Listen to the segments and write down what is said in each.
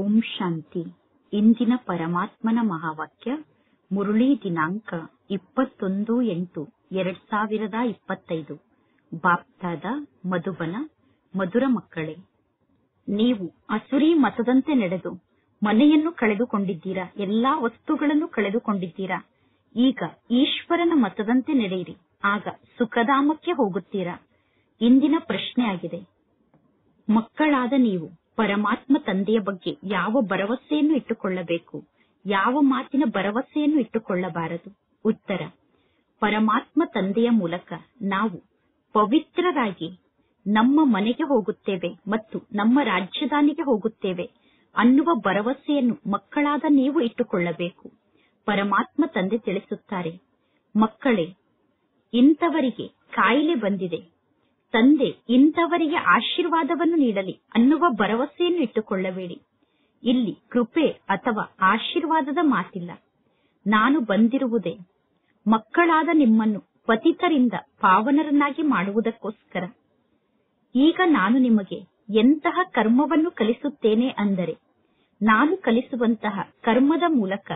ಓಂ ಶಾಂತಿ. ಇಂದಿನ ಪರಮಾತ್ಮನ ಮಹಾವಾಕ್ಯ ಮುರುಳಿ ದಿನಾಂಕ 21/8/2025. ಬಾಪ್ತಾದ ಮಧುಬನ. ಮಧುರ ಮಕ್ಕಳೇ, ನೀವು ಅಸುರಿ ಮತದಂತೆ ನಡೆದು ಮನೆಯನ್ನು ಕಳೆದುಕೊಂಡಿದ್ದೀರಾ, ಎಲ್ಲಾ ವಸ್ತುಗಳನ್ನು ಕಳೆದುಕೊಂಡಿದ್ದೀರಾ. ಈಗ ಈಶ್ವರನ ಮತದಂತೆ ನಡೆಯಿರಿ, ಆಗ ಸುಖಧಾಮಕ್ಕೆ ಹೋಗುತ್ತೀರಾ. ಇಂದಿನ ಪ್ರಶ್ನೆಯಾಗಿದೆ, ಮಕ್ಕಳಾದ ನೀವು ಪರಮಾತ್ಮ ತಂದೆಯ ಬಗ್ಗೆ ಯಾವ ಭರವಸೆಯನ್ನು ಇಟ್ಟುಕೊಳ್ಳಬೇಕು, ಯಾವ ಮಾತಿನ ಭರವಸೆಯನ್ನು ಇಟ್ಟುಕೊಳ್ಳಬಾರದು? ಉತ್ತರ: ಪರಮಾತ್ಮ ತಂದೆಯ ಮೂಲಕ ನಾವು ಪವಿತ್ರರಾಗಿ ನಮ್ಮ ಮನೆಗೆ ಹೋಗುತ್ತೇವೆ ಮತ್ತು ನಮ್ಮ ರಾಜಧಾನಿಗೆ ಹೋಗುತ್ತೇವೆ ಅನ್ನುವ ಭರವಸೆಯನ್ನು ಮಕ್ಕಳಾದ ನೀವು ಇಟ್ಟುಕೊಳ್ಳಬೇಕು. ಪರಮಾತ್ಮ ತಂದೆ ತಿಳಿಸುತ್ತಾರೆ, ಮಕ್ಕಳೇ, ಇಂಥವರಿಗೆ ಕಾಯಿಲೆ ಬಂದಿದೆ, ತಂದೆ ಇಂಥವರಿಗೆ ಆಶೀರ್ವಾದವನ್ನು ನೀಡಲಿ ಅನ್ನುವ ಭರವಸೆಯನ್ನು ಇಟ್ಟುಕೊಳ್ಳಬೇಡಿ. ಇಲ್ಲಿ ಕೃಪೆ ಅಥವಾ ಆಶೀರ್ವಾದದ ಮಾತಿಲ್ಲ. ನಾನು ಬಂದಿರುವುದೇ ಮಕ್ಕಳಾದ ನಿಮ್ಮನ್ನು ಪತಿತರಿಂದ ಪಾವನರನ್ನಾಗಿ ಮಾಡುವುದಕ್ಕೋಸ್ಕರ. ಈಗ ನಾನು ನಿಮಗೆ ಎಂತಹ ಕರ್ಮವನ್ನು ಕಲಿಸುತ್ತೇನೆ ಅಂದರೆ, ನಾನು ಕಲಿಸುವಂತಹ ಕರ್ಮದ ಮೂಲಕ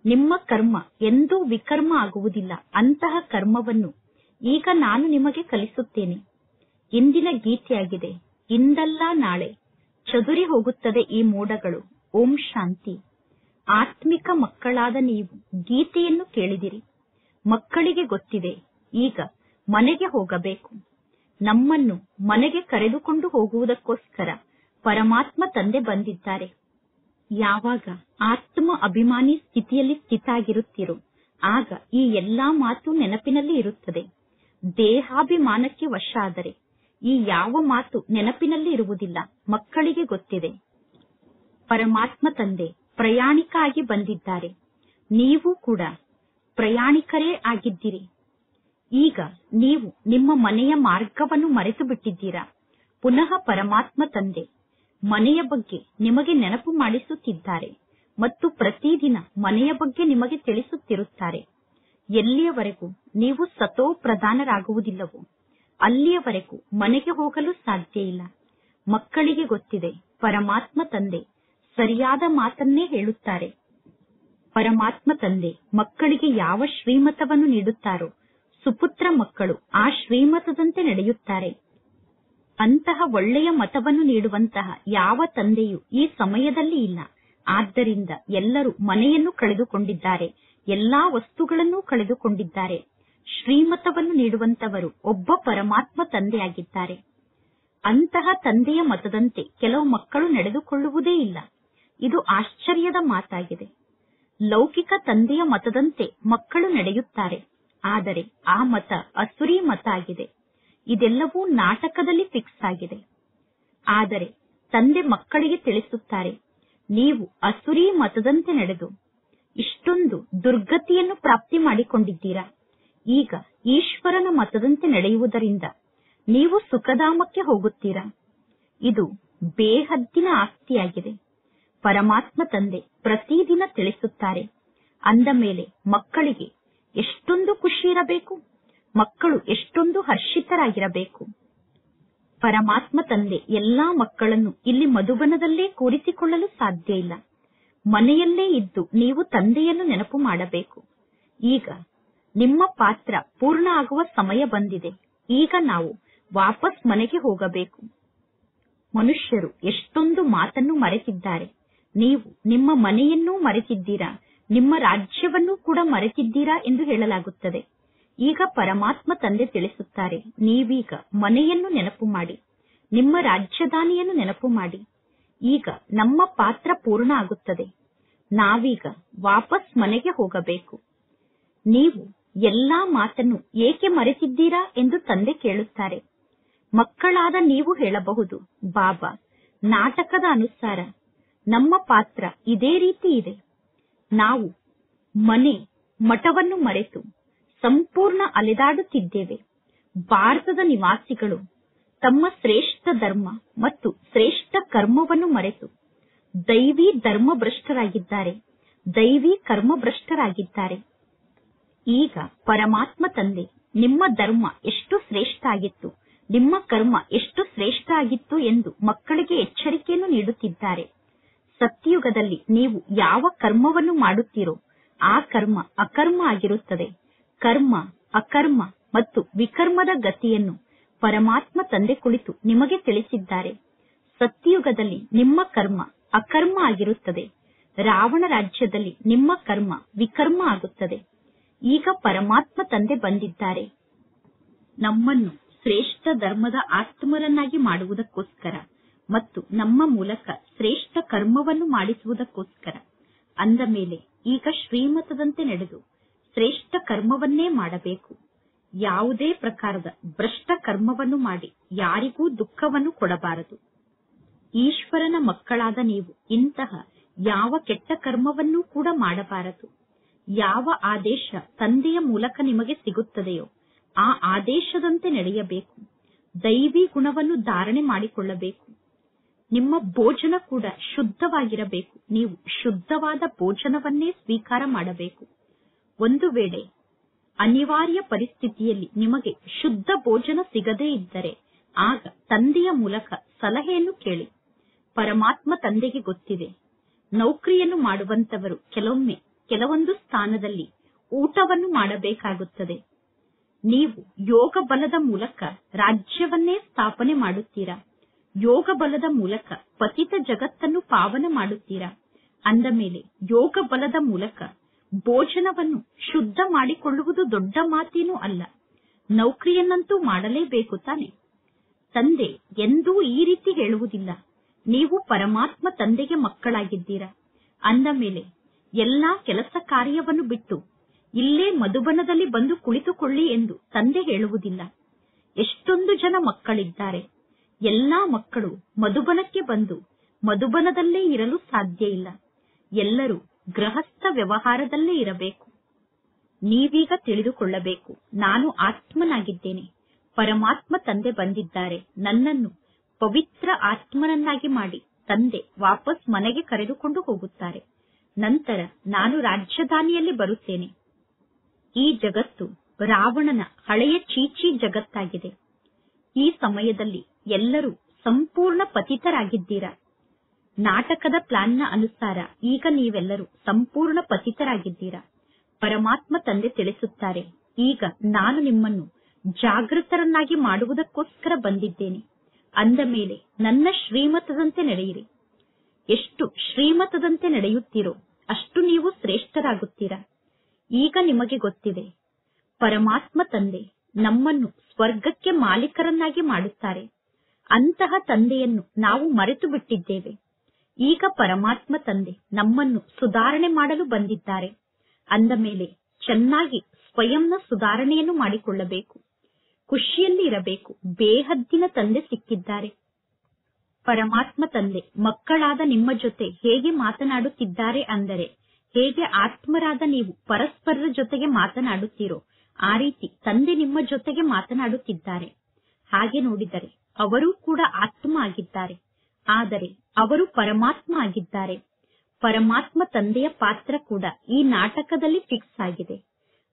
ನಿಮ್ಮ ಕರ್ಮ ಎಂದೂ ವಿಕರ್ಮ ಆಗುವುದಿಲ್ಲ. ಅಂತಹ ಕರ್ಮವನ್ನು ಈಗ ನಾನು ನಿಮಗೆ ಕಲಿಸುತ್ತೇನೆ. ಇಂದಿನ ಗೀತೆಯಾಗಿದೆ, ಇಂದಲ್ಲ ನಾಳೆ ಚದುರಿ ಹೋಗುತ್ತದೆ ಈ ಮೋಡಗಳು. ಓಂ ಶಾಂತಿ. ಆತ್ಮಿಕ ಮಕ್ಕಳಾದ ನೀವು ಗೀತೆಯನ್ನು ಕೇಳಿದಿರಿ. ಮಕ್ಕಳಿಗೆ ಗೊತ್ತಿದೆ, ಈಗ ಮನೆಗೆ ಹೋಗಬೇಕು. ನಮ್ಮನ್ನು ಮನೆಗೆ ಕರೆದುಕೊಂಡು ಹೋಗುವುದಕ್ಕೋಸ್ಕರ ಪರಮಾತ್ಮ ತಂದೆ ಬಂದಿದ್ದಾರೆ. ಯಾವಾಗ ಆತ್ಮ ಅಭಿಮಾನಿ ಸ್ಥಿತಿಯಲ್ಲಿ ಸ್ಥಿತಾಗಿರುತ್ತೀರೋ ಆಗ ಈ ಎಲ್ಲಾ ಮಾತು ನೆನಪಿನಲ್ಲಿ ಇರುತ್ತದೆ. ದೇಹಾಭಿಮಾನಕ್ಕೆ ವಶ ಆದರೆ ಈ ಯಾವ ಮಾತು ನೆನಪಿನಲ್ಲಿ ಇರುವುದಿಲ್ಲ. ಮಕ್ಕಳಿಗೆ ಗೊತ್ತಿದೆ, ಪರಮಾತ್ಮ ತಂದೆ ಪ್ರಯಾಣಿಕ ಆಗಿ ಬಂದಿದ್ದಾರೆ. ನೀವು ಕೂಡ ಪ್ರಯಾಣಿಕರೇ ಆಗಿದ್ದೀರಿ. ಈಗ ನೀವು ನಿಮ್ಮ ಮನೆಯ ಮಾರ್ಗವನ್ನು ಮರೆತು ಬಿಟ್ಟಿದ್ದೀರಾ. ಪುನಃ ಪರಮಾತ್ಮ ತಂದೆ ಮನೆಯ ಬಗ್ಗೆ ನಿಮಗೆ ನೆನಪು ಮಾಡಿಸುತ್ತಿದ್ದಾರೆ ಮತ್ತು ಪ್ರತಿದಿನ ಮನೆಯ ಬಗ್ಗೆ ನಿಮಗೆ ತಿಳಿಸುತ್ತಿರುತ್ತಾರೆ. ಎಲ್ಲಿಯವರೆಗೂ ನೀವು ಸತೋ ಪ್ರಧಾನರಾಗುವುದಿಲ್ಲವೋ ಅಲ್ಲಿಯವರೆಗೂ ಮನೆಗೆ ಹೋಗಲು ಸಾಧ್ಯ ಇಲ್ಲ. ಮಕ್ಕಳಿಗೆ ಗೊತ್ತಿದೆ, ಪರಮಾತ್ಮ ತಂದೆ ಸರಿಯಾದ ಮಾತನ್ನೇ ಹೇಳುತ್ತಾರೆ. ಪರಮಾತ್ಮ ತಂದೆ ಮಕ್ಕಳಿಗೆ ಯಾವ ಶ್ರೀಮತವನ್ನು ನೀಡುತ್ತಾರೋ ಸುಪುತ್ರ ಮಕ್ಕಳು ಆ ಶ್ರೀಮತದಂತೆ ನಡೆಯುತ್ತಾರೆ. ಅಂತಹ ಒಳ್ಳೆಯ ಮತವನ್ನು ನೀಡುವಂತಹ ಯಾವ ತಂದೆಯೂ ಈ ಸಮಯದಲ್ಲಿ ಇಲ್ಲ. ಆದ್ದರಿಂದ ಎಲ್ಲರೂ ಮನೆಯನ್ನು ಕಳೆದುಕೊಂಡಿದ್ದಾರೆ, ಎಲ್ಲಾ ವಸ್ತುಗಳನ್ನೂ ಕಳೆದುಕೊಂಡಿದ್ದಾರೆ. ಶ್ರೀಮತವನ್ನು ನೀಡುವಂತವರು ಒಬ್ಬ ಪರಮಾತ್ಮ ತಂದೆಯಾಗಿದ್ದಾರೆ. ಅಂತಹ ತಂದೆಯ ಮತದಂತೆ ಕೆಲವು ಮಕ್ಕಳು ನಡೆದುಕೊಳ್ಳುವುದೇ ಇಲ್ಲ. ಇದು ಆಶ್ಚರ್ಯದ ಮಾತಾಗಿದೆ. ಲೌಕಿಕ ತಂದೆಯ ಮತದಂತೆ ಮಕ್ಕಳು ನಡೆಯುತ್ತಾರೆ, ಆದರೆ ಆ ಮತ ಅಸುರಿ ಮತ ಆಗಿದೆ. ಇದೆಲ್ಲವೂ ನಾಟಕದಲ್ಲಿ ಫಿಕ್ಸ್ ಆಗಿದೆ. ಆದರೆ ತಂದೆ ಮಕ್ಕಳಿಗೆ ತಿಳಿಸುತ್ತಾರೆ, ನೀವು ಅಸುರಿ ಮತದಂತೆ ನಡೆದು ಇಷ್ಟೊಂದು ದುರ್ಗತಿಯನ್ನು ಪ್ರಾಪ್ತಿ ಮಾಡಿಕೊಂಡಿದ್ದೀರಾ. ಈಗ ಈಶ್ವರನ ಮತದಂತೆ ನಡೆಯುವುದರಿಂದ ನೀವು ಸುಖಧಾಮಕ್ಕೆ ಹೋಗುತ್ತೀರಾ. ಇದು ಬೇಹದ್ದಿನ ಆಸ್ತಿಯಾಗಿದೆ. ಪರಮಾತ್ಮ ತಂದೆ ಪ್ರತಿದಿನ ತಿಳಿಸುತ್ತಾರೆ. ಅಂದ ಮೇಲೆ ಮಕ್ಕಳಿಗೆ ಎಷ್ಟೊಂದು ಖುಷಿ ಇರಬೇಕು, ಮಕ್ಕಳು ಎಷ್ಟೊಂದು ಹರ್ಷಿತರಾಗಿರಬೇಕು. ಪರಮಾತ್ಮ ತಂದೆ ಎಲ್ಲಾ ಮಕ್ಕಳನ್ನು ಇಲ್ಲಿ ಮಧುಬನದಲ್ಲೇ ಕೂರಿಸಿಕೊಳ್ಳಲು ಸಾಧ್ಯ ಇಲ್ಲ. ಮನೆಯಲ್ಲೇ ಇದ್ದು ನೀವು ತಂದೆಯನ್ನು ನೆನಪು ಮಾಡಬೇಕು. ಈಗ ನಿಮ್ಮ ಪಾತ್ರ ಪೂರ್ಣ ಆಗುವ ಸಮಯ ಬಂದಿದೆ. ಈಗ ನಾವು ವಾಪಸ್ ಮನೆಗೆ ಹೋಗಬೇಕು. ಮನುಷ್ಯರು ಎಷ್ಟೊಂದು ಮಾತನ್ನು ಮರೆತಿದ್ದಾರೆ. ನೀವು ನಿಮ್ಮ ಮನೆಯನ್ನೂ ಮರೆತಿದ್ದೀರಾ, ನಿಮ್ಮ ರಾಜ್ಯವನ್ನೂ ಕೂಡ ಮರೆತಿದ್ದೀರಾ ಎಂದು ಹೇಳಲಾಗುತ್ತದೆ. ಈಗ ಪರಮಾತ್ಮ ತಂದೆ ತಿಳಿಸುತ್ತಾರೆ, ನೀವೀಗ ಮನೆಯನ್ನು ನೆನಪು ಮಾಡಿ, ನಿಮ್ಮ ರಾಜಧಾನಿಯನ್ನು ನೆನಪು ಮಾಡಿ. ಈಗ ನಮ್ಮ ಪಾತ್ರ ಪೂರ್ಣ ಆಗುತ್ತದೆ. ನಾವೀಗ ವಾಪಸ್ ಮನೆಗೆ ಹೋಗಬೇಕು. ನೀವು ಎಲ್ಲಾ ಮಾತನ್ನು ಏಕೆ ಮರೆತಿದ್ದೀರಾ ಎಂದು ತಂದೆ ಕೇಳುತ್ತಾರೆ. ಮಕ್ಕಳಾದ ನೀವು ಹೇಳಬಹುದು, ಬಾಬಾ, ನಾಟಕದ ಅನುಸಾರ ನಮ್ಮ ಪಾತ್ರ ಇದೇ ರೀತಿ ಇದೆ. ನಾವು ಮನೆ ಮಠವನ್ನು ಮರೆತು ಸಂಪೂರ್ಣ ಅಲೆದಾಡುತ್ತಿದ್ದೇವೆ. ಭಾರತದ ನಿವಾಸಿಗಳು ತಮ್ಮ ಶ್ರೇಷ್ಠ ಧರ್ಮ ಮತ್ತು ಶ್ರೇಷ್ಠ ಕರ್ಮವನ್ನು ಮರೆತು ದೈವಿ ಧರ್ಮಭ್ರಷ್ಟರಾಗಿದ್ದಾರೆ, ದೈವಿ ಕರ್ಮಭ್ರಷ್ಟರಾಗಿದ್ದಾರೆ. ಈಗ ಪರಮಾತ್ಮ ತಂದೆ ನಿಮ್ಮ ಧರ್ಮ ಎಷ್ಟು ಶ್ರೇಷ್ಠ ಆಗಿತ್ತು, ನಿಮ್ಮ ಕರ್ಮ ಎಷ್ಟು ಶ್ರೇಷ್ಠ ಆಗಿತ್ತು ಎಂದು ಮಕ್ಕಳಿಗೆ ಎಚ್ಚರಿಕೆಯನ್ನು ನೀಡುತ್ತಿದ್ದಾರೆ. ಸತ್ಯಯುಗದಲ್ಲಿ ನೀವು ಯಾವ ಕರ್ಮವನ್ನು ಮಾಡುತ್ತೀರೋ ಆ ಕರ್ಮ ಅಕರ್ಮ ಆಗಿರುತ್ತದೆ. ಕರ್ಮ, ಅಕರ್ಮ ಮತ್ತು ವಿಕರ್ಮದ ಗತಿಯನ್ನು ಪರಮಾತ್ಮ ತಂದೆ ಕುಳಿತು ನಿಮಗೆ ತಿಳಿಸಿದ್ದಾರೆ. ಸತ್ಯಯುಗದಲ್ಲಿ ನಿಮ್ಮ ಕರ್ಮ ಅಕರ್ಮ ಆಗಿರುತ್ತದೆ. ರಾವಣ ರಾಜ್ಯದಲ್ಲಿ ನಿಮ್ಮ ಕರ್ಮ ವಿಕರ್ಮ ಆಗುತ್ತದೆ. ಈಗ ಪರಮಾತ್ಮ ತಂದೆ ಬಂದಿದ್ದಾರೆ ನಮ್ಮನ್ನು ಶ್ರೇಷ್ಠ ಧರ್ಮದ ಆತ್ಮರನ್ನಾಗಿ ಮಾಡುವುದಕ್ಕೋಸ್ಕರ ಮತ್ತು ನಮ್ಮ ಮೂಲಕ ಶ್ರೇಷ್ಠ ಕರ್ಮವನ್ನು ಮಾಡಿಸುವುದಕ್ಕೋಸ್ಕರ. ಅಂದ ಮೇಲೆ ಈಗ ಶ್ರೀಮತದಂತೆ ನಡೆದು ಶ್ರೇಷ್ಠ ಕರ್ಮವನ್ನೇ ಮಾಡಬೇಕು. ಯಾವುದೇ ಪ್ರಕಾರದ ಭ್ರಷ್ಟ ಕರ್ಮವನ್ನು ಮಾಡಿ ಯಾರಿಗೂ ದುಃಖವನ್ನು ಕೊಡಬಾರದು. ಈಶ್ವರನ ಮಕ್ಕಳಾದ ನೀವು ಇಂತಹ ಯಾವ ಕೆಟ್ಟ ಕರ್ಮವನ್ನೂ ಕೂಡ ಮಾಡಬಾರದು. ಯಾವ ಆದೇಶ ತಂದೆಯ ಮೂಲಕ ನಿಮಗೆ ಸಿಗುತ್ತದೆಯೋ ಆ ಆದೇಶದಂತೆ ನಡೆಯಬೇಕು. ದೈವಿ ಗುಣವನ್ನು ಧಾರಣೆ ಮಾಡಿಕೊಳ್ಳಬೇಕು. ನಿಮ್ಮ ಭೋಜನ ಕೂಡ ಶುದ್ಧವಾಗಿರಬೇಕು. ನೀವು ಶುದ್ಧವಾದ ಭೋಜನವನ್ನೇ ಸ್ವೀಕಾರ ಮಾಡಬೇಕು. ಒಂದು ವೇಳೆ ಅನಿವಾರ್ಯ ಪರಿಸ್ಥಿತಿಯಲ್ಲಿ ನಿಮಗೆ ಶುದ್ಧ ಭೋಜನ ಸಿಗದೇ ಇದ್ದರೆ ಆಗ ತಂದೆಯ ಮೂಲಕ ಸಲಹೆಯನ್ನು ಕೇಳಿ. ಪರಮಾತ್ಮ ತಂದೆಗೆ ಗೊತ್ತಿದೆ, ನೌಕರಿಯನ್ನು ಮಾಡುವಂತವರು ಕೆಲವೊಮ್ಮೆ ಕೆಲವೊಂದು ಸ್ಥಾನದಲ್ಲಿ ಊಟವನ್ನು ಮಾಡಬೇಕಾಗುತ್ತದೆ. ನೀವು ಯೋಗ ಬಲದ ಮೂಲಕ ರಾಜ್ಯವನ್ನೇ ಸ್ಥಾಪನೆ ಮಾಡುತ್ತೀರಾ. ಯೋಗ ಬಲದ ಮೂಲಕ ಪತಿತ ಜಗತ್ತನ್ನು ಪಾವನ ಮಾಡುತ್ತೀರಾ. ಅಂದ ಮೇಲೆ ಯೋಗ ಬಲದ ಮೂಲಕ ಭೋಜನವನ್ನು ಶುದ್ಧ ಮಾಡಿಕೊಳ್ಳುವುದು ದೊಡ್ಡ ಮಾತೇನೂ ಅಲ್ಲ. ನೌಕರಿಯನ್ನಂತೂ ಮಾಡಲೇಬೇಕು ತಾನೆ. ತಂದೆ ಎಂದೂ ಈ ರೀತಿ ಹೇಳುವುದಿಲ್ಲ. ನೀವು ಪರಮಾತ್ಮ ತಂದೆಗೆ ಮಕ್ಕಳಾಗಿದ್ದೀರಾ. ಅಂದ ಮೇಲೆ ಎಲ್ಲಾ ಕೆಲಸ ಕಾರ್ಯವನ್ನು ಬಿಟ್ಟು ಇಲ್ಲೇ ಮಧುಬನದಲ್ಲಿ ಬಂದು ಕುಳಿತುಕೊಳ್ಳಿ ಎಂದು ತಂದೆ ಹೇಳುವುದಿಲ್ಲ. ಎಷ್ಟೊಂದು ಜನ ಮಕ್ಕಳಿದ್ದಾರೆ. ಎಲ್ಲಾ ಮಕ್ಕಳು ಮಧುಬನಕ್ಕೆ ಬಂದು ಮಧುಬನದಲ್ಲೇ ಇರಲು ಸಾಧ್ಯ ಇಲ್ಲ. ಎಲ್ಲರೂ ಗೃಹಸ್ಥ ವ್ಯವಹಾರದಲ್ಲೇ ಇರಬೇಕು. ನೀವೀಗ ತಿಳಿದುಕೊಳ್ಳಬೇಕು, ನಾನು ಆತ್ಮನಾಗಿದ್ದೇನೆ. ಪರಮಾತ್ಮ ತಂದೆ ಬಂದಿದ್ದಾರೆ. ನನ್ನನ್ನು ಪವಿತ್ರ ಆತ್ಮನನ್ನಾಗಿ ಮಾಡಿ ತಂದೆ ವಾಪಸ್ ಮನೆಗೆ ಕರೆದುಕೊಂಡು ಹೋಗುತ್ತಾರೆ. ನಂತರ ನಾನು ರಾಜಧಾನಿಯಲ್ಲಿ ಬರುತ್ತೇನೆ. ಈ ಜಗತ್ತು ರಾವಣನ ಹಳೆಯ ಚೀಚಿ ಜಗತ್ತಾಗಿದೆ. ಈ ಸಮಯದಲ್ಲಿ ಎಲ್ಲರೂ ಸಂಪೂರ್ಣ ಪತಿತರಾಗಿದ್ದೀರಾ. ನಾಟಕದ ಪ್ಲಾನ್ನ ಅನುಸಾರ ಈಗ ನೀವೆಲ್ಲರೂ ಸಂಪೂರ್ಣ ಪತಿತರಾಗಿದ್ದೀರಾ. ಪರಮಾತ್ಮ ತಂದೆ ತಿಳಿಸುತ್ತಾರೆ, ಈಗ ನಾನು ನಿಮ್ಮನ್ನು ಜಾಗೃತರನ್ನಾಗಿ ಮಾಡುವುದಕ್ಕೋಸ್ಕರ ಬಂದಿದ್ದೇನೆ. ಅಂದ ಮೇಲೆ ನನ್ನ ಶ್ರೀಮತದಂತೆ ನಡೆಯಿರಿ. ಎಷ್ಟು ಶ್ರೀಮತದಂತೆ ನಡೆಯುತ್ತೀರೋ ಅಷ್ಟು ನೀವು ಶ್ರೇಷ್ಠರಾಗುತ್ತೀರಾ. ಈಗ ನಿಮಗೆ ಗೊತ್ತಿದೆ, ಪರಮಾತ್ಮ ತಂದೆ ನಮ್ಮನ್ನು ಸ್ವರ್ಗಕ್ಕೆ ಮಾಲೀಕರನ್ನಾಗಿ ಮಾಡುತ್ತಾರೆ. ಅಂತಹ ತಂದೆಯನ್ನು ನಾವು ಮರೆತು ಬಿಟ್ಟಿದ್ದೇವೆ. ಈಗ ಪರಮಾತ್ಮ ತಂದೆ ನಮ್ಮನ್ನು ಸುಧಾರಣೆ ಮಾಡಲು ಬಂದಿದ್ದಾರೆ. ಅಂದ ಮೇಲೆ ಚೆನ್ನಾಗಿ ಸ್ವಯಂನ ಸುಧಾರಣೆಯನ್ನು ಮಾಡಿಕೊಳ್ಳಬೇಕು. ಖುಷಿಯಲ್ಲಿ ಇರಬೇಕು. ಬೇಹದ್ದಿನ ತಂದೆ ಸಿಕ್ಕಿದ್ದಾರೆ. ಪರಮಾತ್ಮ ತಂದೆ ಮಕ್ಕಳಾದ ನಿಮ್ಮ ಜೊತೆ ಹೇಗೆ ಮಾತನಾಡುತ್ತಿದ್ದಾರೆ ಅಂದರೆ, ಹೇಗೆ ಆತ್ಮರಾದ ನೀವು ಪರಸ್ಪರರ ಜೊತೆಗೆ ಮಾತನಾಡುತ್ತೀರೋ ಆ ರೀತಿ ತಂದೆ ನಿಮ್ಮ ಜೊತೆಗೆ ಮಾತನಾಡುತ್ತಿದ್ದಾರೆ. ಹಾಗೆ ನೋಡಿದರೆ ಅವರೂ ಕೂಡ ಆತ್ಮ ಆಗಿದ್ದಾರೆ, ಆದರೆ ಅವರು ಪರಮಾತ್ಮ ಆಗಿದ್ದಾರೆ. ಪರಮಾತ್ಮ ತಂದೆಯ ಪಾತ್ರ ಕೂಡ ಈ ನಾಟಕದಲ್ಲಿ ಫಿಕ್ಸ್ ಆಗಿದೆ.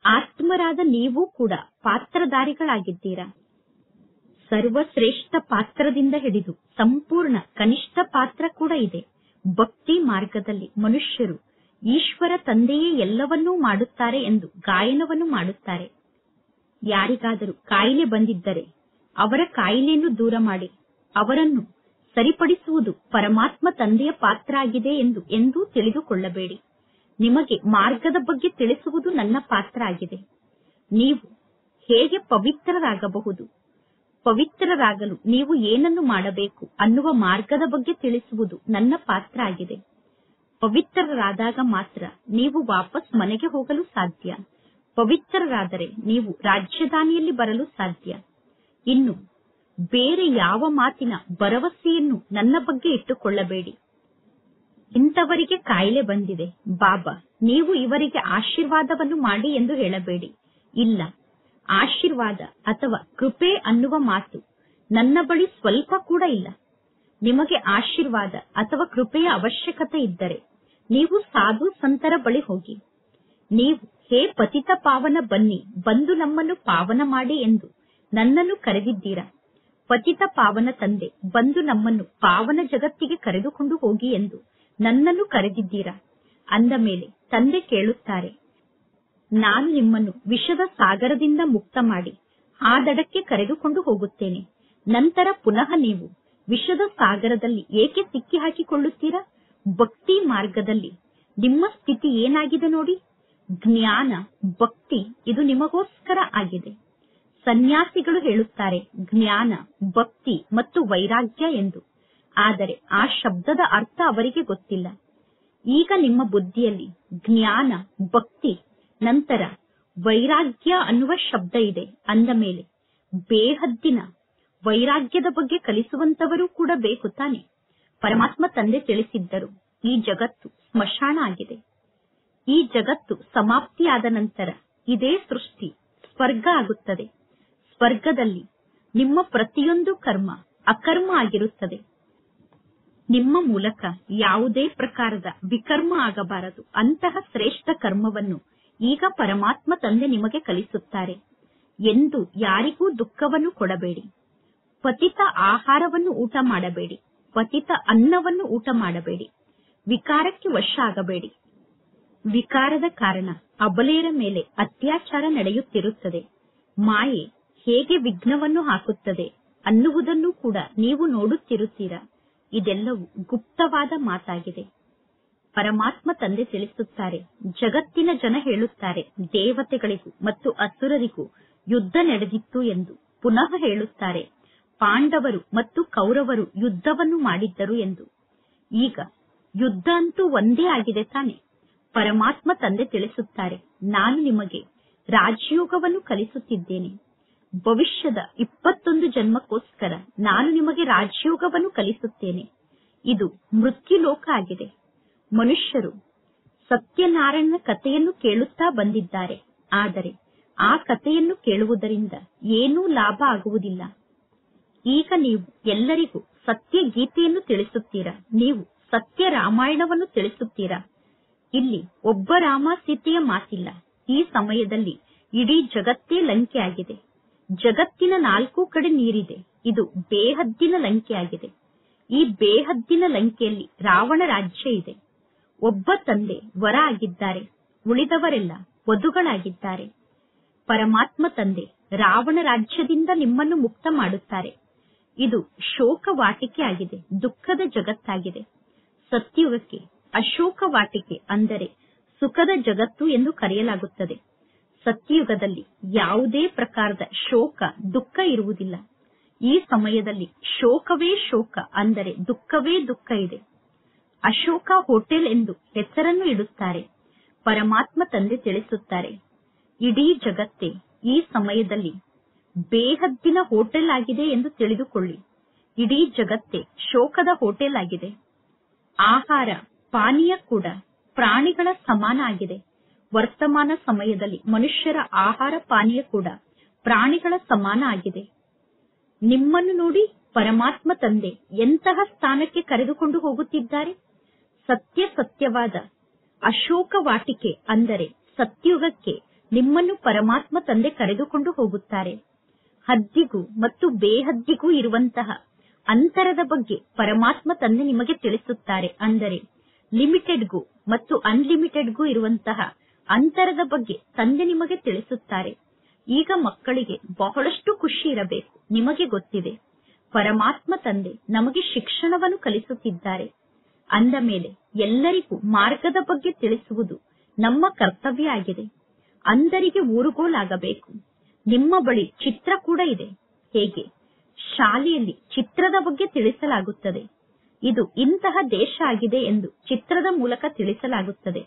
ಆತ್ಮರಾದ ನೀವೂ ಕೂಡ ಪಾತ್ರಧಾರಿಗಳಾಗಿದ್ದೀರಾ. ಸರ್ವಶ್ರೇಷ್ಠ ಪಾತ್ರದಿಂದ ಹಿಡಿದು ಸಂಪೂರ್ಣ ಕನಿಷ್ಠ ಪಾತ್ರ ಕೂಡ ಇದೆ. ಭಕ್ತಿ ಮಾರ್ಗದಲ್ಲಿ ಮನುಷ್ಯರು ಈಶ್ವರ ತಂದೆಯೇ ಎಲ್ಲವನ್ನೂ ಮಾಡುತ್ತಾರೆ ಎಂದು ಗಾಯನವನ್ನು ಮಾಡುತ್ತಾರೆ. ಯಾರಿಗಾದರೂ ಕಾಯಿಲೆ ಬಂದಿದ್ದರೆ ಅವರ ಕಾಯಿಲೆಯನ್ನು ದೂರ ಮಾಡಿ ಅವರನ್ನು ಸರಿಪಡಿಸುವುದು ಪರಮಾತ್ಮ ತಂದೆಯ ಪಾತ್ರ ಆಗಿದೆ ಎಂದು ಎಂದೂ ತಿಳಿದುಕೊಳ್ಳಬೇಡಿ. ನಿಮಗೆ ಮಾರ್ಗದ ಬಗ್ಗೆ ತಿಳಿಸುವುದು ನನ್ನ ಪಾತ್ರ ಆಗಿದೆ. ನೀವು ಹೇಗೆ ಪವಿತ್ರರಾಗಬಹುದು, ಪವಿತ್ರರಾಗಲು ನೀವು ಏನನ್ನು ಮಾಡಬೇಕು ಅನ್ನುವ ಮಾರ್ಗದ ಬಗ್ಗೆ ತಿಳಿಸುವುದು ನನ್ನ ಪಾತ್ರ ಆಗಿದೆ. ಪವಿತ್ರರಾದಾಗ ಮಾತ್ರ ನೀವು ವಾಪಸ್ ಮನೆಗೆ ಹೋಗಲು ಸಾಧ್ಯ. ಪವಿತ್ರರಾದರೆ ನೀವು ರಾಜಧಾನಿಯಲ್ಲಿ ಬರಲು ಸಾಧ್ಯ. ಇನ್ನು ಬೇರೆ ಯಾವ ಮಾತಿನ ಭರವಸೆಯನ್ನು ನನ್ನ ಬಗ್ಗೆ ಇಟ್ಟುಕೊಳ್ಳಬೇಡಿ. ಇಂಥವರಿಗೆ ಕಾಯಿಲೆ ಬಂದಿದೆ, ಬಾಬಾ ನೀವು ಇವರಿಗೆ ಆಶೀರ್ವಾದವನ್ನು ಮಾಡಿ ಎಂದು ಹೇಳಬೇಡಿ. ಇಲ್ಲ, ಆಶೀರ್ವಾದ ಅಥವಾ ಕೃಪೆ ಅನ್ನುವ ಮಾತು ನನ್ನ ಬಳಿ ಸ್ವಲ್ಪ ಕೂಡ ಇಲ್ಲ. ನಿಮಗೆ ಆಶೀರ್ವಾದ ಅಥವಾ ಕೃಪೆಯ ಅವಶ್ಯಕತೆ ಇದ್ದರೆ ನೀವು ಸಾಧು ಸಂತರ ಬಳಿ ಹೋಗಿ. ನೀವು ಹೇ ಪತಿತ ಪಾವನ ಬನ್ನಿ, ಬಂದು ನಮ್ಮನ್ನು ಪಾವನ ಮಾಡಿ ಎಂದು ನನ್ನನ್ನು ಕರೆದಿದ್ದೀರಾ. ಪತಿತ ಪಾವನ ತಂದೆ ಬಂದು ನಮ್ಮನ್ನು ಪಾವನ ಜಗತ್ತಿಗೆ ಕರೆದುಕೊಂಡು ಹೋಗಿ ಎಂದು ನನ್ನನ್ನು ಕರೆದಿದ್ದೀರಾ? ಅಂದ ಮೇಲೆ ತಂದೆ ಕೇಳುತ್ತಾರೆ, ನಾನು ನಿಮ್ಮನ್ನು ವಿಷದ ಸಾಗರದಿಂದ ಮುಕ್ತ ಮಾಡಿ ಆ ದಡಕ್ಕೆ ಕರೆದುಕೊಂಡು ಹೋಗುತ್ತೇನೆ. ನಂತರ ಪುನಃ ನೀವು ವಿಷದ ಸಾಗರದಲ್ಲಿ ಏಕೆ ಸಿಕ್ಕಿ ಹಾಕಿಕೊಳ್ಳುತ್ತೀರಾ? ಭಕ್ತಿ ಮಾರ್ಗದಲ್ಲಿ ನಿಮ್ಮ ಸ್ಥಿತಿ ಏನಾಗಿದೆ ನೋಡಿ. ಜ್ಞಾನ, ಭಕ್ತಿ ಇದು ನಿಮಗೋಸ್ಕರ ಆಗಿದೆ. ಸನ್ಯಾಸಿಗಳು ಹೇಳುತ್ತಾರೆ ಜ್ಞಾನ, ಭಕ್ತಿ ಮತ್ತು ವೈರಾಗ್ಯ ಎಂದು. ಆದರೆ ಆ ಶಬ್ದದ ಅರ್ಥ ಅವರಿಗೆ ಗೊತ್ತಿಲ್ಲ. ಈಗ ನಿಮ್ಮ ಬುದ್ಧಿಯಲ್ಲಿ ಜ್ಞಾನ, ಭಕ್ತಿ, ನಂತರ ವೈರಾಗ್ಯ ಅನ್ನುವ ಶಬ್ದ ಇದೆ. ಅಂದ ಮೇಲೆ ಬೇಹದ್ದಿನ ವೈರಾಗ್ಯದ ಬಗ್ಗೆ ಕಲಿಸುವಂತವರು ಕೂಡ ಬೇಕು ತಾನೆ. ಪರಮಾತ್ಮ ತಂದೆ ತಿಳಿಸಿದ್ದರು, ಈ ಜಗತ್ತು ಸ್ಮಶಾನ ಆಗಿದೆ. ಈ ಜಗತ್ತು ಸಮಾಪ್ತಿಯಾದ ನಂತರ ಇದೇ ಸೃಷ್ಟಿ ಸ್ವರ್ಗ ಆಗುತ್ತದೆ. ಸ್ವರ್ಗದಲ್ಲಿ ನಿಮ್ಮ ಪ್ರತಿಯೊಂದು ಕರ್ಮ ಅಕರ್ಮ ಆಗಿರುತ್ತದೆ. ನಿಮ್ಮ ಮೂಲಕ ಯಾವುದೇ ಪ್ರಕಾರದ ವಿಕರ್ಮ ಆಗಬಾರದು. ಅಂತಹ ಶ್ರೇಷ್ಠ ಕರ್ಮವನ್ನು ಈಗ ಪರಮಾತ್ಮ ತಂದೆ ನಿಮಗೆ ಕಲಿಸುತ್ತಾರೆ. ಎಂದು ಯಾರಿಗೂ ದುಃಖವನ್ನು ಕೊಡಬೇಡಿ. ಪತಿತ ಆಹಾರವನ್ನು ಊಟ ಮಾಡಬೇಡಿ. ಪತಿತ ಅನ್ನವನ್ನು ಊಟ ಮಾಡಬೇಡಿ. ವಿಕಾರಕ್ಕೆ ವಶ ಆಗಬೇಡಿ. ವಿಕಾರದ ಕಾರಣ ಅಬಲೆಯರ ಮೇಲೆ ಅತ್ಯಾಚಾರ ನಡೆಯುತ್ತಿರುತ್ತದೆ. ಮಾಯೆ ಹೇಗೆ ವಿಘ್ನವನ್ನು ಹಾಕುತ್ತದೆ ಅನ್ನುವುದನ್ನು ಕೂಡ ನೀವು ನೋಡುತ್ತಿರುತ್ತೀರಾ. ಇದೆಲ್ಲವೂ ಗುಪ್ತವಾದ ಮಾತಾಗಿದೆ. ಪರಮಾತ್ಮ ತಂದೆ ತಿಳಿಸುತ್ತಾರೆ, ಜಗತ್ತಿನ ಜನ ಹೇಳುತ್ತಾರೆ ದೇವತೆಗಳಿಗೂ ಮತ್ತು ಅಸುರರಿಗೂ ಯುದ್ಧ ನಡೆದಿತ್ತು ಎಂದು. ಪುನಃ ಹೇಳುತ್ತಾರೆ ಪಾಂಡವರು ಮತ್ತು ಕೌರವರು ಯುದ್ಧವನ್ನು ಮಾಡಿದ್ದರು ಎಂದು. ಈಗ ಯುದ್ಧ ಅಂತೂ ಒಂದೇ ಆಗಿದೆ ತಾನೆ. ಪರಮಾತ್ಮ ತಂದೆ ತಿಳಿಸುತ್ತಾರೆ, ನಾನು ನಿಮಗೆ ರಾಜಯೋಗವನ್ನು ಕಲಿಸುತ್ತಿದ್ದೇನೆ. ಭವಿಷ್ಯದ 21 ಜನ್ಮಕ್ಕೋಸ್ಕರ ನಾನು ನಿಮಗೆ ರಾಜಯೋಗವನ್ನು ಕಲಿಸುತ್ತೇನೆ. ಇದು ಮೃತ್ಯುಲೋಕ ಆಗಿದೆ. ಮನುಷ್ಯರು ಸತ್ಯನಾರಾಯಣನ ಕಥೆಯನ್ನು ಕೇಳುತ್ತಾ ಬಂದಿದ್ದಾರೆ. ಆದರೆ ಆ ಕಥೆಯನ್ನು ಕೇಳುವುದರಿಂದ ಏನೂ ಲಾಭ ಆಗುವುದಿಲ್ಲ. ಈಗ ನೀವು ಎಲ್ಲರಿಗೂ ಸತ್ಯ ಗೀತೆಯನ್ನು ತಿಳಿಸುತ್ತೀರಾ. ನೀವು ಸತ್ಯ ರಾಮಾಯಣವನ್ನು ತಿಳಿಸುತ್ತೀರಾ. ಇಲ್ಲಿ ಒಬ್ಬ ರಾಮ ಸೀತೆಯ ಮಾತಿಲ್ಲ. ಈ ಸಮಯದಲ್ಲಿ ಇಡೀ ಜಗತ್ತೇ ಲಂಕೆ ಆಗಿದೆ. ಜಗತ್ತಿನ 4 ಕಡೆ ನೀರಿದೆ. ಇದು ಬೇಹದ್ದಿನ ಲಂಕೆ ಆಗಿದೆ. ಈ ಬೇಹದ್ದಿನ ಲಂಕೆಯಲ್ಲಿ ರಾವಣ ರಾಜ್ಯ ಇದೆ. ಒಬ್ಬ ತಂದೆ ವರ ಆಗಿದ್ದಾರೆ, ಉಳಿದವರೆಲ್ಲ ವಧುಗಳಾಗಿದ್ದಾರೆ. ಪರಮಾತ್ಮ ತಂದೆ ರಾವಣ ರಾಜ್ಯದಿಂದ ನಿಮ್ಮನ್ನು ಮುಕ್ತ ಮಾಡುತ್ತಾರೆ. ಇದು ಶೋಕ ವಾಟಿಕೆ ಆಗಿದೆ, ದುಃಖದ ಜಗತ್ತಾಗಿದೆ. ಸತ್ಯುಗಕ್ಕೆ ಅಶೋಕ ವಾಟಿಕೆ ಅಂದರೆ ಸುಖದ ಜಗತ್ತು ಎಂದು ಕರೆಯಲಾಗುತ್ತದೆ. ಸತ್ಯಯುಗದಲ್ಲಿ ಯಾವುದೇ ಪ್ರಕಾರದ ಶೋಕ ದುಃಖ ಇರುವುದಿಲ್ಲ. ಈ ಸಮಯದಲ್ಲಿ ಶೋಕವೇ ಶೋಕ ಅಂದರೆ ದುಃಖವೇ ದುಃಖ ಇದೆ. ಅಶೋಕ ಹೋಟೆಲ್ ಎಂದು ಹೆಸರನ್ನು ಇಡುತ್ತಾರೆ. ಪರಮಾತ್ಮ ತಂದೆ ತಿಳಿಸುತ್ತಾರೆ, ಇಡೀ ಜಗತ್ತೇ ಈ ಸಮಯದಲ್ಲಿ ಬೇಹದ್ದಿನ ಹೋಟೆಲ್ ಆಗಿದೆ ಎಂದು ತಿಳಿದುಕೊಳ್ಳಿ. ಇಡೀ ಜಗತ್ತೇ ಶೋಕದ ಹೋಟೆಲ್ ಆಗಿದೆ. ಆಹಾರ ಪಾನೀಯ ಕೂಡ ಪ್ರಾಣಿಗಳ ಸಮಾನ ಆಗಿದೆ. ವರ್ತಮಾನ ಸಮಯದಲ್ಲಿ ಮನುಷ್ಯರ ಆಹಾರ ಪಾನೀಯ ಕೂಡ ಪ್ರಾಣಿಗಳ ಸಮಾನ ಆಗಿದೆ. ನಿಮ್ಮನ್ನು ನೋಡಿ ಪರಮಾತ್ಮ ತಂದೆ ಎಂತಹ ಸ್ಥಾನಕ್ಕೆ ಕರೆದುಕೊಂಡು ಹೋಗುತ್ತಿದ್ದಾರೆ. ಸತ್ಯವಾದ ಅಶೋಕ ವಾಟಿಕೆ ಅಂದರೆ ಸತ್ಯುಗಕ್ಕೆ ನಿಮ್ಮನ್ನು ಪರಮಾತ್ಮ ತಂದೆ ಕರೆದುಕೊಂಡು ಹೋಗುತ್ತಾರೆ. ಹದ್ದಿಗೂ ಮತ್ತು ಬೇಹದ್ದಿಗೂ ಇರುವಂತಹ ಅಂತರದ ಬಗ್ಗೆ ಪರಮಾತ್ಮ ತಂದೆ ನಿಮಗೆ ತಿಳಿಸುತ್ತಾರೆ. ಅಂದರೆ ಲಿಮಿಟೆಡ್ಗೂ ಮತ್ತು ಅನ್ಲಿಮಿಟೆಡ್ಗೂ ಇರುವಂತಹ ಅಂತರದ ಬಗ್ಗೆ ತಂದೆ ನಿಮಗೆ ತಿಳಿಸುತ್ತಾರೆ. ಈಗ ಮಕ್ಕಳಿಗೆ ಬಹಳಷ್ಟು ಖುಷಿ ಇರಬೇಕು. ನಿಮಗೆ ಗೊತ್ತಿದೆ, ಪರಮಾತ್ಮ ತಂದೆ ನಮಗೆ ಶಿಕ್ಷಣವನ್ನು ಕಲಿಸುತ್ತಿದ್ದಾರೆ. ಅಂದ ಮೇಲೆ ಎಲ್ಲರಿಗೂ ಮಾರ್ಗದ ಬಗ್ಗೆ ತಿಳಿಸುವುದು ನಮ್ಮ ಕರ್ತವ್ಯ ಆಗಿದೆ. ಅಂದರಿಗೆ ಊರುಗೋಲಾಗಬೇಕು. ನಿಮ್ಮ ಬಳಿ ಚಿತ್ರ ಕೂಡ ಇದೆ. ಹೇಗೆ ಶಾಲೆಯಲ್ಲಿ ಚಿತ್ರದ ಬಗ್ಗೆ ತಿಳಿಸಲಾಗುತ್ತದೆ. ಇದು ಇಂತಹ ದೇಶ ಆಗಿದೆ ಎಂದು ಚಿತ್ರದ ಮೂಲಕ ತಿಳಿಸಲಾಗುತ್ತದೆ.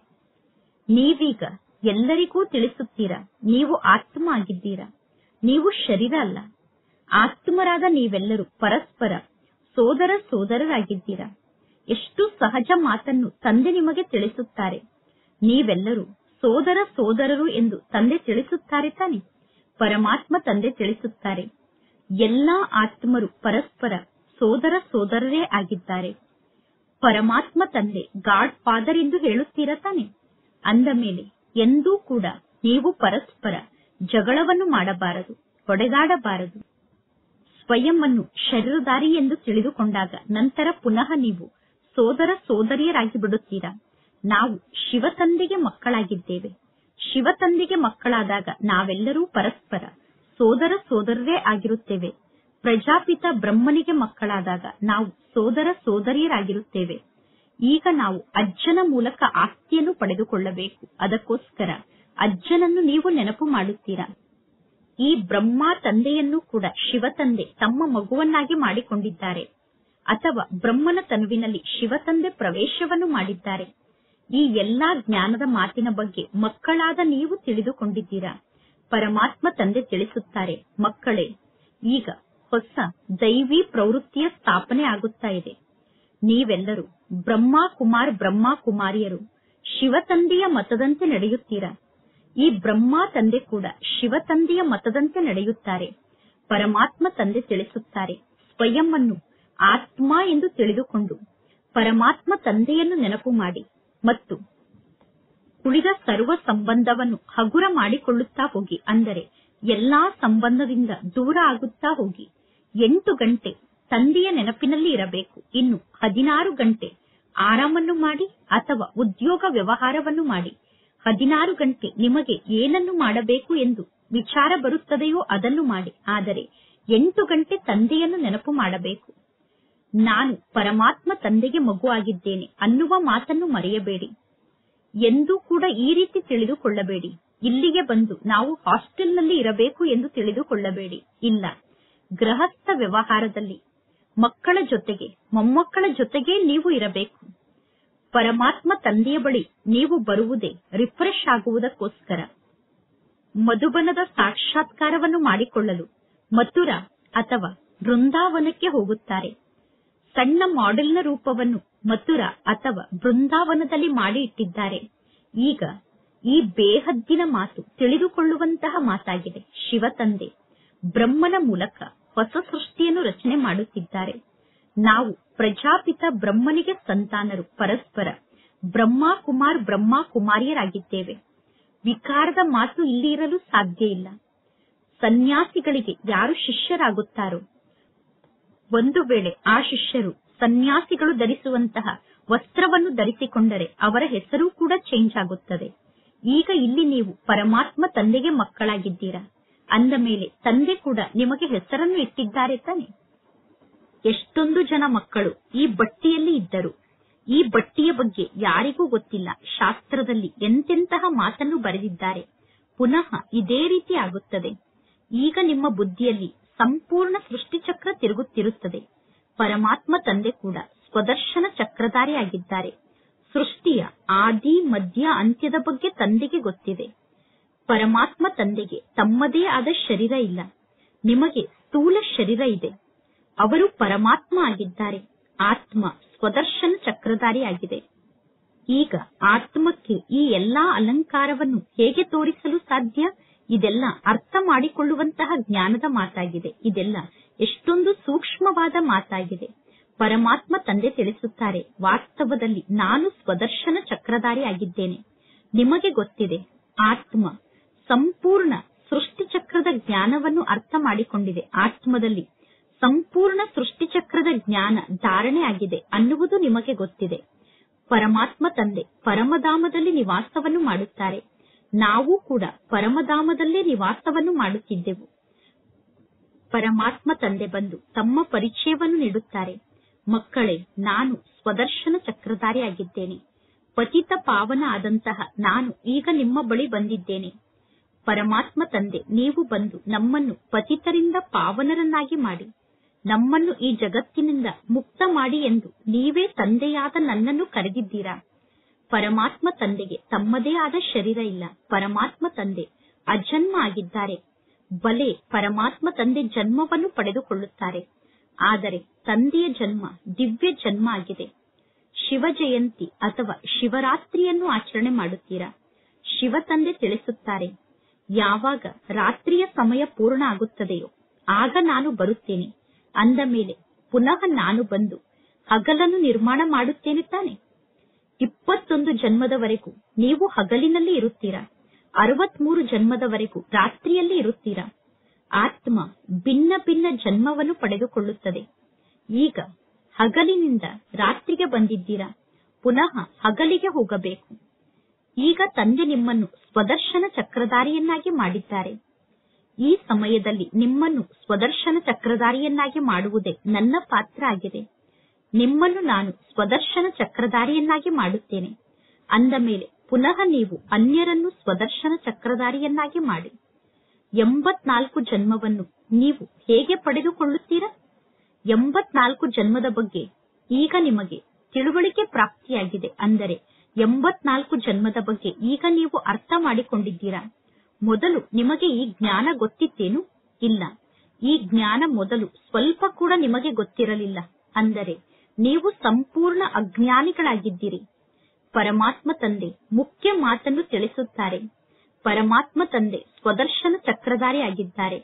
ನೀವೀಗ ಎಲ್ಲರಿಗೂ ತಿಳಿಸುತ್ತೀರಾ, ನೀವು ಆತ್ಮ ಆಗಿದ್ದೀರಾ. ನೀವು ಶರೀರ ಅಲ್ಲ. ಆತ್ಮರಾದ ನೀವೆಲ್ಲರೂ ಪರಸ್ಪರ ಸೋದರರಾಗಿದ್ದೀರಾ. ಎಷ್ಟು ಸಹಜ ಮಾತನ್ನು ತಂದೆ ನಿಮಗೆ ತಿಳಿಸುತ್ತಾರೆ. ನೀವೆಲ್ಲರೂ ಸೋದರರು ಎಂದು ತಂದೆ ತಿಳಿಸುತ್ತಾರೆ ತಾನೆ. ಪರಮಾತ್ಮ ತಂದೆ ತಿಳಿಸುತ್ತಾರೆ, ಎಲ್ಲಾ ಆತ್ಮರು ಪರಸ್ಪರ ಸೋದರರೇ ಆಗಿದ್ದಾರೆ. ಪರಮಾತ್ಮ ತಂದೆ ಗಾಡ್ ಫಾದರ್ ಎಂದು ಹೇಳುತ್ತೀರಾ ತಾನೆ. ಅಂದ ಮೇಲೆ ಎಂದೂ ಕೂಡ ನೀವು ಪರಸ್ಪರ ಜಗಳವನ್ನು ಮಾಡಬಾರದು, ಹೊಡೆದಾಡಬಾರದು. ಸ್ವಯಂ ಅನ್ನು ಶರೀರಧಾರಿ ಎಂದು ತಿಳಿದುಕೊಂಡಾಗ ನಂತರ ಪುನಃ ನೀವು ಸೋದರ ಸೋದರಿಯರಾಗಿ ಬಿಡುತ್ತೀರಾ. ನಾವು ಶಿವ ತಂದೆಗೆ ಮಕ್ಕಳಾಗಿದ್ದೇವೆ. ಶಿವ ತಂದೆಗೆ ಮಕ್ಕಳಾದಾಗ ನಾವೆಲ್ಲರೂ ಪರಸ್ಪರ ಸೋದರ ಸೋದರರೇ ಆಗಿರುತ್ತೇವೆ. ಪ್ರಜಾಪಿತ ಬ್ರಹ್ಮನಿಗೆ ಮಕ್ಕಳಾದಾಗ ನಾವು ಸೋದರ ಸೋದರಿಯರಾಗಿರುತ್ತೇವೆ. ಈಗ ನಾವು ಅಜ್ಜನ ಮೂಲಕ ಆಸ್ತಿಯನ್ನು ಪಡೆದುಕೊಳ್ಳಬೇಕು. ಅದಕ್ಕೋಸ್ಕರ ಅಜ್ಜನನ್ನು ನೀವು ನೆನಪು ಮಾಡುತ್ತೀರಾ. ಈ ಬ್ರಹ್ಮ ತಂದೆಯನ್ನು ಕೂಡ ಶಿವ ತಂದೆ ತಮ್ಮ ಮಗುವನ್ನಾಗಿ ಮಾಡಿಕೊಂಡಿದ್ದಾರೆ, ಅಥವಾ ಬ್ರಹ್ಮನ ತನುವಿನಲ್ಲಿ ಶಿವ ತಂದೆ ಪ್ರವೇಶವನ್ನು ಮಾಡಿದ್ದಾರೆ. ಈ ಎಲ್ಲಾ ಜ್ಞಾನದ ಮಾತಿನ ಬಗ್ಗೆ ಮಕ್ಕಳಾದ ನೀವು ತಿಳಿದುಕೊಂಡಿದ್ದೀರಾ. ಪರಮಾತ್ಮ ತಂದೆ ತಿಳಿಸುತ್ತಾರೆ, ಮಕ್ಕಳೇ, ಈಗ ಹೊಸ ದೈವಿ ಪ್ರವೃತ್ತಿಯ ಸ್ಥಾಪನೆ ಆಗುತ್ತಾ ಇದೆ. ನೀವೆಲ್ಲರೂ ಬ್ರಹ್ಮ ಕುಮಾರ್ ಬ್ರಹ್ಮ ಕುಮಾರಿಯರು ಶಿವ ತಂದೆಯ ಮತದಂತೆ ನಡೆಯುತ್ತೀರಾ. ಈ ಬ್ರಹ್ಮ ತಂದೆ ಕೂಡ ಶಿವ ತಂದೆಯ ಮತದಂತೆ ನಡೆಯುತ್ತಾರೆ. ಪರಮಾತ್ಮ ತಂದೆ ತಿಳಿಸುತ್ತಾರೆ, ಸ್ವಯಂ ಅನ್ನು ಆತ್ಮ ಎಂದು ತಿಳಿದುಕೊಂಡು ಪರಮಾತ್ಮ ತಂದೆಯನ್ನು ನೆನಪು ಮಾಡಿ ಮತ್ತು ಉಳಿದ ಸರ್ವ ಸಂಬಂಧವನ್ನು ಹಗುರ ಮಾಡಿಕೊಳ್ಳುತ್ತಾ ಹೋಗಿ. ಅಂದರೆ ಎಲ್ಲಾ ಸಂಬಂಧದಿಂದ ದೂರ ಆಗುತ್ತಾ ಹೋಗಿ. 8 ಗಂಟೆ ತಂದೆಯ ನೆನಪಿನಲ್ಲಿ ಇರಬೇಕು. ಇನ್ನು 16 ಗಂಟೆ ಆರಾಮನ್ನು ಮಾಡಿ ಅಥವಾ ಉದ್ಯೋಗ ವ್ಯವಹಾರವನ್ನು ಮಾಡಿ. 16 ಗಂಟೆ ನಿಮಗೆ ಏನನ್ನು ಮಾಡಬೇಕು ಎಂದು ವಿಚಾರ ಬರುತ್ತದೆಯೋ ಅದನ್ನು ಮಾಡಿ. ಆದರೆ 8 ಗಂಟೆ ತಂದೆಯನ್ನು ನೆನಪು ಮಾಡಬೇಕು. ನಾನು ಪರಮಾತ್ಮ ತಂದೆಗೆ ಮಗು ಆಗಿದ್ದೇನೆ ಅನ್ನುವ ಮಾತನ್ನು ಮರೆಯಬೇಡಿ. ಎಂದೂ ಕೂಡ ಈ ರೀತಿ ತಿಳಿದುಕೊಳ್ಳಬೇಡಿ, ಇಲ್ಲಿಗೆ ಬಂದು ನಾವು ಹಾಸ್ಟೆಲ್ನಲ್ಲಿ ಇರಬೇಕು ಎಂದು ತಿಳಿದುಕೊಳ್ಳಬೇಡಿ. ಇಲ್ಲ, ಗೃಹಸ್ಥ ವ್ಯವಹಾರದಲ್ಲಿ ಮಕ್ಕಳ ಜೊತೆಗೆ ಮೊಮ್ಮಕ್ಕಳ ಜೊತೆಗೆ ನೀವು ಇರಬೇಕು. ಪರಮಾತ್ಮ ತಂದೆಯ ಬಳಿ ನೀವು ಬರುವುದೇ ರಿಫ್ರೆಶ್ ಆಗುವುದಕ್ಕೋಸ್ಕರ. ಮಧುಬನದ ಸಾಕ್ಷಾತ್ಕಾರವನ್ನು ಮಾಡಿಕೊಳ್ಳಲು ಮಥುರಾ ಅಥವಾ ಬೃಂದಾವನಕ್ಕೆ ಹೋಗುತ್ತಾರೆ. ಸಣ್ಣ ಮಾಡೆಲ್ನ ರೂಪವನ್ನು ಮಥುರಾ ಅಥವಾ ಬೃಂದಾವನದಲ್ಲಿ ಮಾಡಿ ಇಟ್ಟಿದ್ದಾರೆ. ಈಗ ಈ ಬೇಹದ್ದಿನ ಮಾತು ತಿಳಿದುಕೊಳ್ಳುವಂತಹ ಮಾತಾಗಿದೆ. ಶಿವ ತಂದೆ ಬ್ರಹ್ಮನ ಮೂಲಕ ಹೊಸ ಸೃಷ್ಟಿಯನ್ನು ರಚನೆ ಮಾಡುತ್ತಿದ್ದಾರೆ. ನಾವು ಪ್ರಜಾಪಿತ ಬ್ರಹ್ಮನಿಗೆ ಸಂತಾನರು. ಪರಸ್ಪರ ಬ್ರಹ್ಮ ಕುಮಾರ್ ಬ್ರಹ್ಮ ಕುಮಾರಿಯರಾಗಿದ್ದೇವೆ. ವಿಕಾರದ ಮಾತು ಇಲ್ಲಿ ಇರಲು ಸಾಧ್ಯ ಇಲ್ಲ. ಸನ್ಯಾಸಿಗಳಿಗೆ ಯಾರು ಶಿಷ್ಯರಾಗುತ್ತಾರೋ, ಒಂದು ವೇಳೆ ಆ ಶಿಷ್ಯರು ಸನ್ಯಾಸಿಗಳು ಧರಿಸುವಂತಹ ವಸ್ತ್ರವನ್ನು ಧರಿಸಿಕೊಂಡರೆ ಅವರ ಹೆಸರು ಕೂಡ ಚೇಂಜ್ ಆಗುತ್ತದೆ. ಈಗ ಇಲ್ಲಿ ನೀವು ಪರಮಾತ್ಮ ತಂದೆಗೆ ಮಕ್ಕಳಾಗಿದ್ದೀರಾ. ಅಂದ ಮೇಲೆ ತಂದೆ ಕೂಡ ನಿಮಗೆ ಹೆಸರನ್ನು ಇಟ್ಟಿದ್ದಾರೆ ತಾನೆ. ಎಷ್ಟೊಂದು ಜನ ಮಕ್ಕಳು ಈ ಬಟ್ಟಿಯಲ್ಲಿ ಇದ್ದರು. ಈ ಬಟ್ಟಿಯ ಬಗ್ಗೆ ಯಾರಿಗೂ ಗೊತ್ತಿಲ್ಲ. ಶಾಸ್ತ್ರದಲ್ಲಿ ಎಂತೆಂತಹ ಮಾತನ್ನು ಬರೆದಿದ್ದಾರೆ. ಪುನಃ ಇದೇ ರೀತಿ ಆಗುತ್ತದೆ. ಈಗ ನಿಮ್ಮ ಬುದ್ಧಿಯಲ್ಲಿ ಸಂಪೂರ್ಣ ಸೃಷ್ಟಿಚಕ್ರ ತಿರುಗುತ್ತಿರುತ್ತದೆ. ಪರಮಾತ್ಮ ತಂದೆ ಕೂಡ ಸ್ವದರ್ಶನ ಚಕ್ರಧಾರಿಯಾಗಿದ್ದಾರೆ. ಸೃಷ್ಟಿಯ ಆದಿ ಮಧ್ಯ ಅಂತ್ಯದ ಬಗ್ಗೆ ತಂದೆಗೆ ಗೊತ್ತಿದೆ. ಪರಮಾತ್ಮ ತಂದೆಗೆ ತಮ್ಮದೇ ಆದ ಶರೀರ ಇಲ್ಲ. ನಿಮಗೆ ಸ್ಥೂಲ ಶರೀರ ಇದೆ. ಅವರು ಪರಮಾತ್ಮ ಆಗಿದ್ದಾರೆ. ಆತ್ಮ ಸ್ವದರ್ಶನ ಚಕ್ರಧಾರಿಯಾಗಿದೆ. ಈಗ ಆತ್ಮಕ್ಕೆ ಈ ಎಲ್ಲಾ ಅಲಂಕಾರವನ್ನು ಹೇಗೆ ತೋರಿಸಲು ಸಾಧ್ಯ? ಇದೆಲ್ಲ ಅರ್ಥ ಮಾಡಿಕೊಳ್ಳುವಂತಹ ಜ್ಞಾನದ ಮಾತಾಗಿದೆ. ಇದೆಲ್ಲ ಎಷ್ಟೊಂದು ಸೂಕ್ಷ್ಮವಾದ ಮಾತಾಗಿದೆ. ಪರಮಾತ್ಮ ತಂದೆ ತಿಳಿಸುತ್ತಾರೆ, ವಾಸ್ತವದಲ್ಲಿ ನಾನು ಸ್ವದರ್ಶನ ಚಕ್ರಧಾರಿ ಆಗಿದ್ದೇನೆ. ನಿಮಗೆ ಗೊತ್ತಿದೆ, ಆತ್ಮ ಸಂಪೂರ್ಣ ಸೃಷ್ಟಿಚಕ್ರದ ಜ್ಞಾನವನ್ನು ಅರ್ಥ ಮಾಡಿಕೊಂಡಿದೆ. ಆತ್ಮದಲ್ಲಿ ಸಂಪೂರ್ಣ ಸೃಷ್ಟಿಚಕ್ರದ ಜ್ಞಾನ ಧಾರಣೆ ಆಗಿದೆ ಅನ್ನುವುದು ನಿಮಗೆ ಗೊತ್ತಿದೆ. ಪರಮಾತ್ಮ ತಂದೆ ಪರಮಧಾಮದಲ್ಲಿ ನಿವಾಸವನ್ನು ಮಾಡುತ್ತಾರೆ. ನಾವು ಕೂಡ ಪರಮಧಾಮದಲ್ಲೇ ನಿವಾಸವನ್ನು ಮಾಡುತ್ತಿದ್ದೆವು. ಪರಮಾತ್ಮ ತಂದೆ ಬಂದು ತಮ್ಮ ಪರಿಚಯವನ್ನು ನೀಡುತ್ತಾರೆ. ಮಕ್ಕಳೇ, ನಾನು ಸ್ವದರ್ಶನ ಚಕ್ರಧಾರಿ ಆಗಿದ್ದೇನೆ. ಪತಿತ ಪಾವನ ಆದಂತಹ ನಾನು ಈಗ ನಿಮ್ಮ ಬಳಿ ಬಂದಿದ್ದೇನೆ. ಪರಮಾತ್ಮ ತಂದೆ, ನೀವು ಬಂದು ನಮ್ಮನ್ನು ಪತಿತರಿಂದ ಪಾವನರನ್ನಾಗಿ ಮಾಡಿ, ನಮ್ಮನ್ನು ಈ ಜಗತ್ತಿನಿಂದ ಮುಕ್ತ ಮಾಡಿ ಎಂದು ನೀವೇ ತಂದೆಯಾದ ನನ್ನನ್ನು ಕರೆದಿದ್ದೀರಾ. ಪರಮಾತ್ಮ ತಂದೆಗೆ ತಮ್ಮದೇ ಆದ ಶರೀರ ಇಲ್ಲ. ಪರಮಾತ್ಮ ತಂದೆ ಅಜನ್ಮ ಆಗಿದ್ದಾರೆ. ಬಲೆ ಪರಮಾತ್ಮ ತಂದೆ ಜನ್ಮವನ್ನು ಪಡೆದುಕೊಳ್ಳುತ್ತಾರೆ. ಆದರೆ ತಂದೆಯ ಜನ್ಮ ದಿವ್ಯ ಜನ್ಮ ಆಗಿದೆ. ಶಿವ ಜಯಂತಿ ಅಥವಾ ಶಿವರಾತ್ರಿಯನ್ನು ಆಚರಣೆ ಮಾಡುತ್ತೀರಾ? ಶಿವ ತಂದೆ ತಿಳಿಸುತ್ತಾರೆ, ಯಾವಾಗ ರಾತ್ರಿಯ ಸಮಯ ಪೂರ್ಣ ಆಗುತ್ತದೆಯೋ ಆಗ ನಾನು ಬರುತ್ತೇನೆ. ಅಂದ ಮೇಲೆ ಪುನಃ ನಾನು ಬಂದು ಹಗಲನ್ನು ನಿರ್ಮಾಣ ಮಾಡುತ್ತೇನೆ ತಾನೆ. 21 ಜನ್ಮದವರೆಗೂ ನೀವು ಹಗಲಿನಲ್ಲಿ ಇರುತ್ತೀರಾ. 63 ಜನ್ಮದವರೆಗೂ ರಾತ್ರಿಯಲ್ಲಿ ಇರುತ್ತೀರಾ. ಆತ್ಮ ಭಿನ್ನ ಭಿನ್ನ ಜನ್ಮವನ್ನು ಪಡೆದುಕೊಳ್ಳುತ್ತದೆ. ಈಗ ಹಗಲಿನಿಂದ ರಾತ್ರಿಗೆ ಬಂದಿದ್ದೀರಾ, ಪುನಃ ಹಗಲಿಗೆ ಹೋಗಬೇಕು. ಈಗ ತಂದೆ ನಿಮ್ಮನ್ನು ಸ್ವದರ್ಶನ ಚಕ್ರಧಾರಿಯನ್ನಾಗಿ ಮಾಡಿದ್ದಾರೆ. ಈ ಸಮಯದಲ್ಲಿ ನಿಮ್ಮನ್ನು ಸ್ವದರ್ಶನ ಚಕ್ರಧಾರಿಯನ್ನಾಗಿ ಮಾಡುವುದೇ ನನ್ನ ಪಾತ್ರ ಆಗಿದೆ. ನಿಮ್ಮನ್ನು ನಾನು ಸ್ವದರ್ಶನ ಚಕ್ರಧಾರಿಯನ್ನಾಗಿ ಮಾಡುತ್ತೇನೆ. ಅಂದ ಮೇಲೆ ಪುನಃ ನೀವು ಅನ್ಯರನ್ನು ಸ್ವದರ್ಶನ ಚಕ್ರಧಾರಿಯನ್ನಾಗಿ ಮಾಡಿ. 84 ಜನ್ಮವನ್ನು ನೀವು ಹೇಗೆ ಪಡೆದುಕೊಳ್ಳುತ್ತೀರಾ? 84 ಜನ್ಮದ ಬಗ್ಗೆ ಈಗ ನಿಮಗೆ ತಿಳುವಳಿಕೆ ಪ್ರಾಪ್ತಿಯಾಗಿದೆ. ಅಂದರೆ 84 ಜನ್ಮದ ಬಗ್ಗೆ ಈಗ ನೀವು ಅರ್ಥ ಮಾಡಿಕೊಂಡಿದ್ದೀರಾ. ಮೊದಲು ನಿಮಗೆ ಈ ಜ್ಞಾನ ಗೊತ್ತಿತ್ತೇನು? ಇಲ್ಲ. ಈ ಜ್ಞಾನ ಮೊದಲು ಸ್ವಲ್ಪ ಕೂಡ ನಿಮಗೆ ಗೊತ್ತಿರಲಿಲ್ಲ. ಅಂದರೆ ನೀವು ಸಂಪೂರ್ಣ ಅಜ್ಞಾನಿಗಳಾಗಿದ್ದೀರಿ. ಪರಮಾತ್ಮ ತಂದೆ ಮುಖ್ಯ ಮಾತನ್ನು ತಿಳಿಸುತ್ತಾರೆ. ಪರಮಾತ್ಮ ತಂದೆ ಸ್ವದರ್ಶನ ಚಕ್ರಧಾರಿ ಆಗಿದ್ದಾರೆ.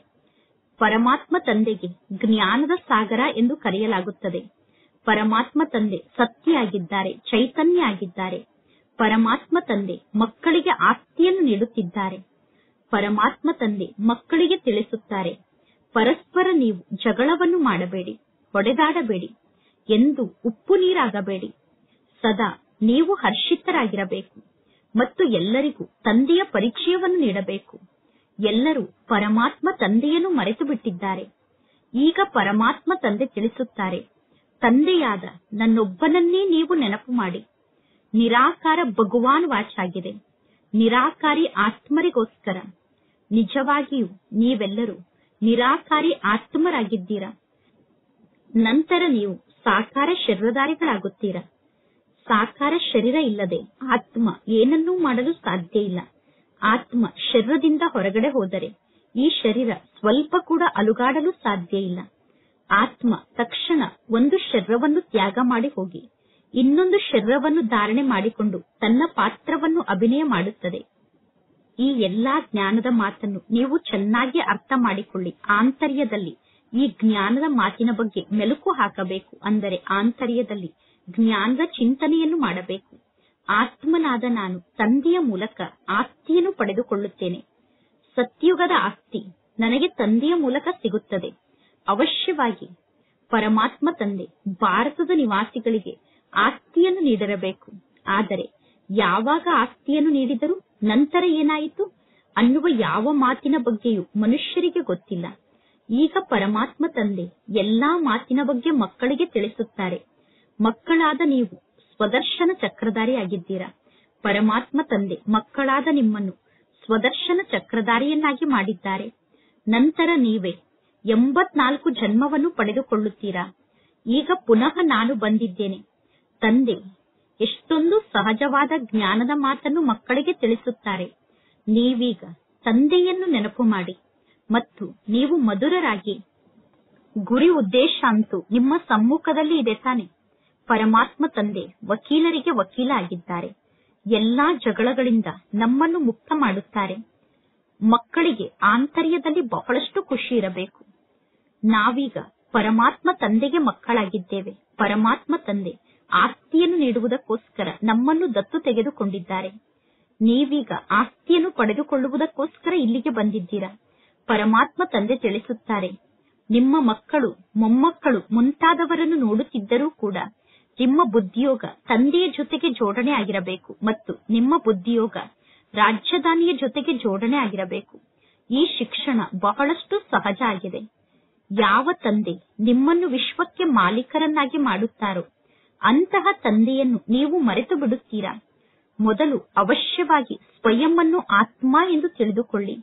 ಪರಮಾತ್ಮ ತಂದೆಗೆ ಜ್ಞಾನದ ಸಾಗರ ಎಂದು ಕರೆಯಲಾಗುತ್ತದೆ. ಪರಮಾತ್ಮ ತಂದೆ ಸತ್ಯ ಆಗಿದ್ದಾರೆ, ಚೈತನ್ಯ ಆಗಿದ್ದಾರೆ. ಪರಮಾತ್ಮ ತಂದೆ ಮಕ್ಕಳಿಗೆ ಆಸ್ತಿಯನ್ನು ನೀಡುತ್ತಿದ್ದಾರೆ. ಪರಮಾತ್ಮ ತಂದೆ ಮಕ್ಕಳಿಗೆ ತಿಳಿಸುತ್ತಾರೆ, ಪರಸ್ಪರ ನೀವು ಜಗಳವನ್ನು ಮಾಡಬೇಡಿ, ಹೊಡೆದಾಡಬೇಡಿ, ಎಂದು ಉಪ್ಪು ನೀರಾಗಬೇಡಿ. ಸದಾ ನೀವು ಹರ್ಷಿತರಾಗಿರಬೇಕು ಮತ್ತು ಎಲ್ಲರಿಗೂ ತಂದೆಯ ಪರಿಚಯವನ್ನು ನೀಡಬೇಕು. ಎಲ್ಲರೂ ಪರಮಾತ್ಮ ತಂದೆಯನ್ನು ಮರೆತು ಬಿಟ್ಟಿದ್ದಾರೆ. ಈಗ ಪರಮಾತ್ಮ ತಂದೆ ತಿಳಿಸುತ್ತಾರೆ, ತಂದೆಯಾದ ನನ್ನೊಬ್ಬನನ್ನೇ ನೀವು ನೆನಪು ಮಾಡಿ. ನಿರಾಕಾರ ಭಗವಾನ್ ವಾಚಾಗಿದೆ. ನಿರಾಕಾರಿ ಆತ್ಮರಿಗೋಸ್ಕರ. ನಿಜವಾಗಿಯೂ ನೀವೆಲ್ಲರೂ ನಿರಾಕಾರಿ ಆತ್ಮರಾಗಿದ್ದೀರಾ. ನಂತರ ನೀವು ಸಾಕಾರ ಶರೀರಧಾರಿಗಳಾಗುತ್ತೀರಾ. ಸಾಕಾರ ಶರೀರ ಇಲ್ಲದೆ ಆತ್ಮ ಏನನ್ನೂ ಮಾಡಲು ಸಾಧ್ಯ ಇಲ್ಲ. ಆತ್ಮ ಶರೀರದಿಂದ ಹೊರಗಡೆ ಹೋದರೆ ಈ ಶರೀರ ಸ್ವಲ್ಪ ಕೂಡ ಅಲುಗಾಡಲು ಸಾಧ್ಯ ಇಲ್ಲ. ಆತ್ಮ ತಕ್ಷಣ ಒಂದು ಶರೀರವನ್ನು ತ್ಯಾಗ ಮಾಡಿ ಹೋಗಿ ಇನ್ನೊಂದು ಶರೀರವನ್ನು ಧಾರಣೆ ಮಾಡಿಕೊಂಡು ತನ್ನ ಪಾತ್ರವನ್ನು ಅಭಿನಯ ಮಾಡುತ್ತದೆ. ಈ ಎಲ್ಲಾ ಜ್ಞಾನದ ಮಾತನ್ನು ನೀವು ಚೆನ್ನಾಗಿ ಅರ್ಥ ಮಾಡಿಕೊಳ್ಳಿ. ಆಂತರ್ಯದಲ್ಲಿ ಈ ಜ್ಞಾನದ ಮಾತಿನ ಬಗ್ಗೆ ಮೆಲುಕು ಹಾಕಬೇಕು. ಅಂದರೆ ಆಂತರ್ಯದಲ್ಲಿ ಜ್ಞಾನದ ಚಿಂತನೆಯನ್ನು ಮಾಡಬೇಕು. ಆತ್ಮನಾದ ನಾನು ತಂದೆಯ ಮೂಲಕ ಆಸ್ತಿಯನ್ನು ಪಡೆದುಕೊಳ್ಳುತ್ತೇನೆ. ಸತ್ಯುಗದ ಆಸ್ತಿ ನನಗೆ ತಂದೆಯ ಮೂಲಕ ಸಿಗುತ್ತದೆ. ಅವಶ್ಯವಾಗಿ ಪರಮಾತ್ಮ ತಂದೆ ಭಾರತದ ನಿವಾಸಿಗಳಿಗೆ ಆಸ್ತಿಯನ್ನು ನೀಡಿರಬೇಕು. ಆದರೆ ಯಾವಾಗ ಆಸ್ತಿಯನ್ನು ನೀಡಿದರು, ನಂತರ ಏನಾಯಿತು ಅನ್ನುವ ಯಾವ ಮಾತಿನ ಬಗ್ಗೆಯೂ ಮನುಷ್ಯರಿಗೆ ಗೊತ್ತಿಲ್ಲ. ಈಗ ಪರಮಾತ್ಮ ತಂದೆ ಎಲ್ಲಾ ಮಾತಿನ ಬಗ್ಗೆ ಮಕ್ಕಳಿಗೆ ತಿಳಿಸುತ್ತಾರೆ. ಮಕ್ಕಳಾದ ನೀವು ಸ್ವದರ್ಶನ ಚಕ್ರಧಾರಿ ಆಗಿದ್ದೀರಾ. ಪರಮಾತ್ಮ ತಂದೆ ಮಕ್ಕಳಾದ ನಿಮ್ಮನ್ನು ಸ್ವದರ್ಶನ ಚಕ್ರಧಾರಿಯನ್ನಾಗಿ ಮಾಡಿದ್ದಾರೆ. ನಂತರ ನೀವೇ 84 ಜನ್ಮವನ್ನು ಪಡೆದುಕೊಳ್ಳುತ್ತೀರಾ. ಈಗ ಪುನಃ ನಾನು ಬಂದಿದ್ದೇನೆ. ತಂದೆ ಎಷ್ಟೊಂದು ಸಹಜವಾದ ಜ್ಞಾನದ ಮಾತನ್ನು ಮಕ್ಕಳಿಗೆ ತಿಳಿಸುತ್ತಾರೆ. ನೀವೀಗ ತಂದೆಯನ್ನು ನೆನಪು ಮಾಡಿ ಮತ್ತು ನೀವು ಮಧುರರಾಗಿ. ಗುರಿ ಉದ್ದೇಶ ಅಂತೂ ನಿಮ್ಮ ಸಮ್ಮುಖದಲ್ಲಿ ಇದೆ ತಾನೆ. ಪರಮಾತ್ಮ ತಂದೆ ವಕೀಲರಿಗೆ ವಕೀಲ ಆಗಿದ್ದಾರೆ. ಎಲ್ಲಾ ಜಗಳಗಳಿಂದ ನಮ್ಮನ್ನು ಮುಕ್ತ ಮಾಡುತ್ತಾರೆ. ಮಕ್ಕಳಿಗೆ ಆಂತರ್ಯದಲ್ಲಿ ಬಹಳಷ್ಟು ಖುಷಿ ಇರಬೇಕು. ನಾವೀಗ ಪರಮಾತ್ಮ ತಂದೆಗೆ ಮಕ್ಕಳಾಗಿದ್ದೇವೆ. ಪರಮಾತ್ಮ ತಂದೆ ಆಸ್ತಿಯನ್ನು ನೀಡುವುದಕ್ಕೋಸ್ಕರ ನಮ್ಮನ್ನು ದತ್ತು ತೆಗೆದುಕೊಂಡಿದ್ದಾರೆ. ನೀವೀಗ ಆಸ್ತಿಯನ್ನು ಪಡೆದುಕೊಳ್ಳುವುದಕ್ಕೋಸ್ಕರ ಇಲ್ಲಿಗೆ ಬಂದಿದ್ದೀರಾ. ಪರಮಾತ್ಮ ತಂದೆ ತಿಳಿಸುತ್ತಾರೆ, ನಿಮ್ಮ ಮಕ್ಕಳು, ಮೊಮ್ಮಕ್ಕಳು ಮುಂತಾದವರನ್ನು ನೋಡುತ್ತಿದ್ದರೂ ಕೂಡ ನಿಮ್ಮ ಬುದ್ಧಿಯೋಗ ತಂದೆಯ ಜೊತೆಗೆ ಜೋಡಣೆ ಆಗಿರಬೇಕು ಮತ್ತು ನಿಮ್ಮ ಬುದ್ಧಿಯೋಗ ರಾಜಧಾನಿಯ ಜೊತೆಗೆ ಜೋಡಣೆ ಆಗಿರಬೇಕು. ಈ ಶಿಕ್ಷಣ ಬಹಳಷ್ಟು ಸಹಜ ಆಗಿದೆ. ಯಾವ ತಂದೆ ನಿಮ್ಮನ್ನು ವಿಶ್ವಕ್ಕೆ ಮಾಲೀಕರನ್ನಾಗಿ ಮಾಡುತ್ತಾರೋ ಅಂತಹ ತಂದೆಯನ್ನು ನೀವು ಮರೆತು ಬಿಡುತ್ತೀರಾ. ಮೊದಲು ಅವಶ್ಯವಾಗಿ ಸ್ವಯಂ ಅನ್ನು ಆತ್ಮ ಎಂದು ತಿಳಿದುಕೊಳ್ಳಿ.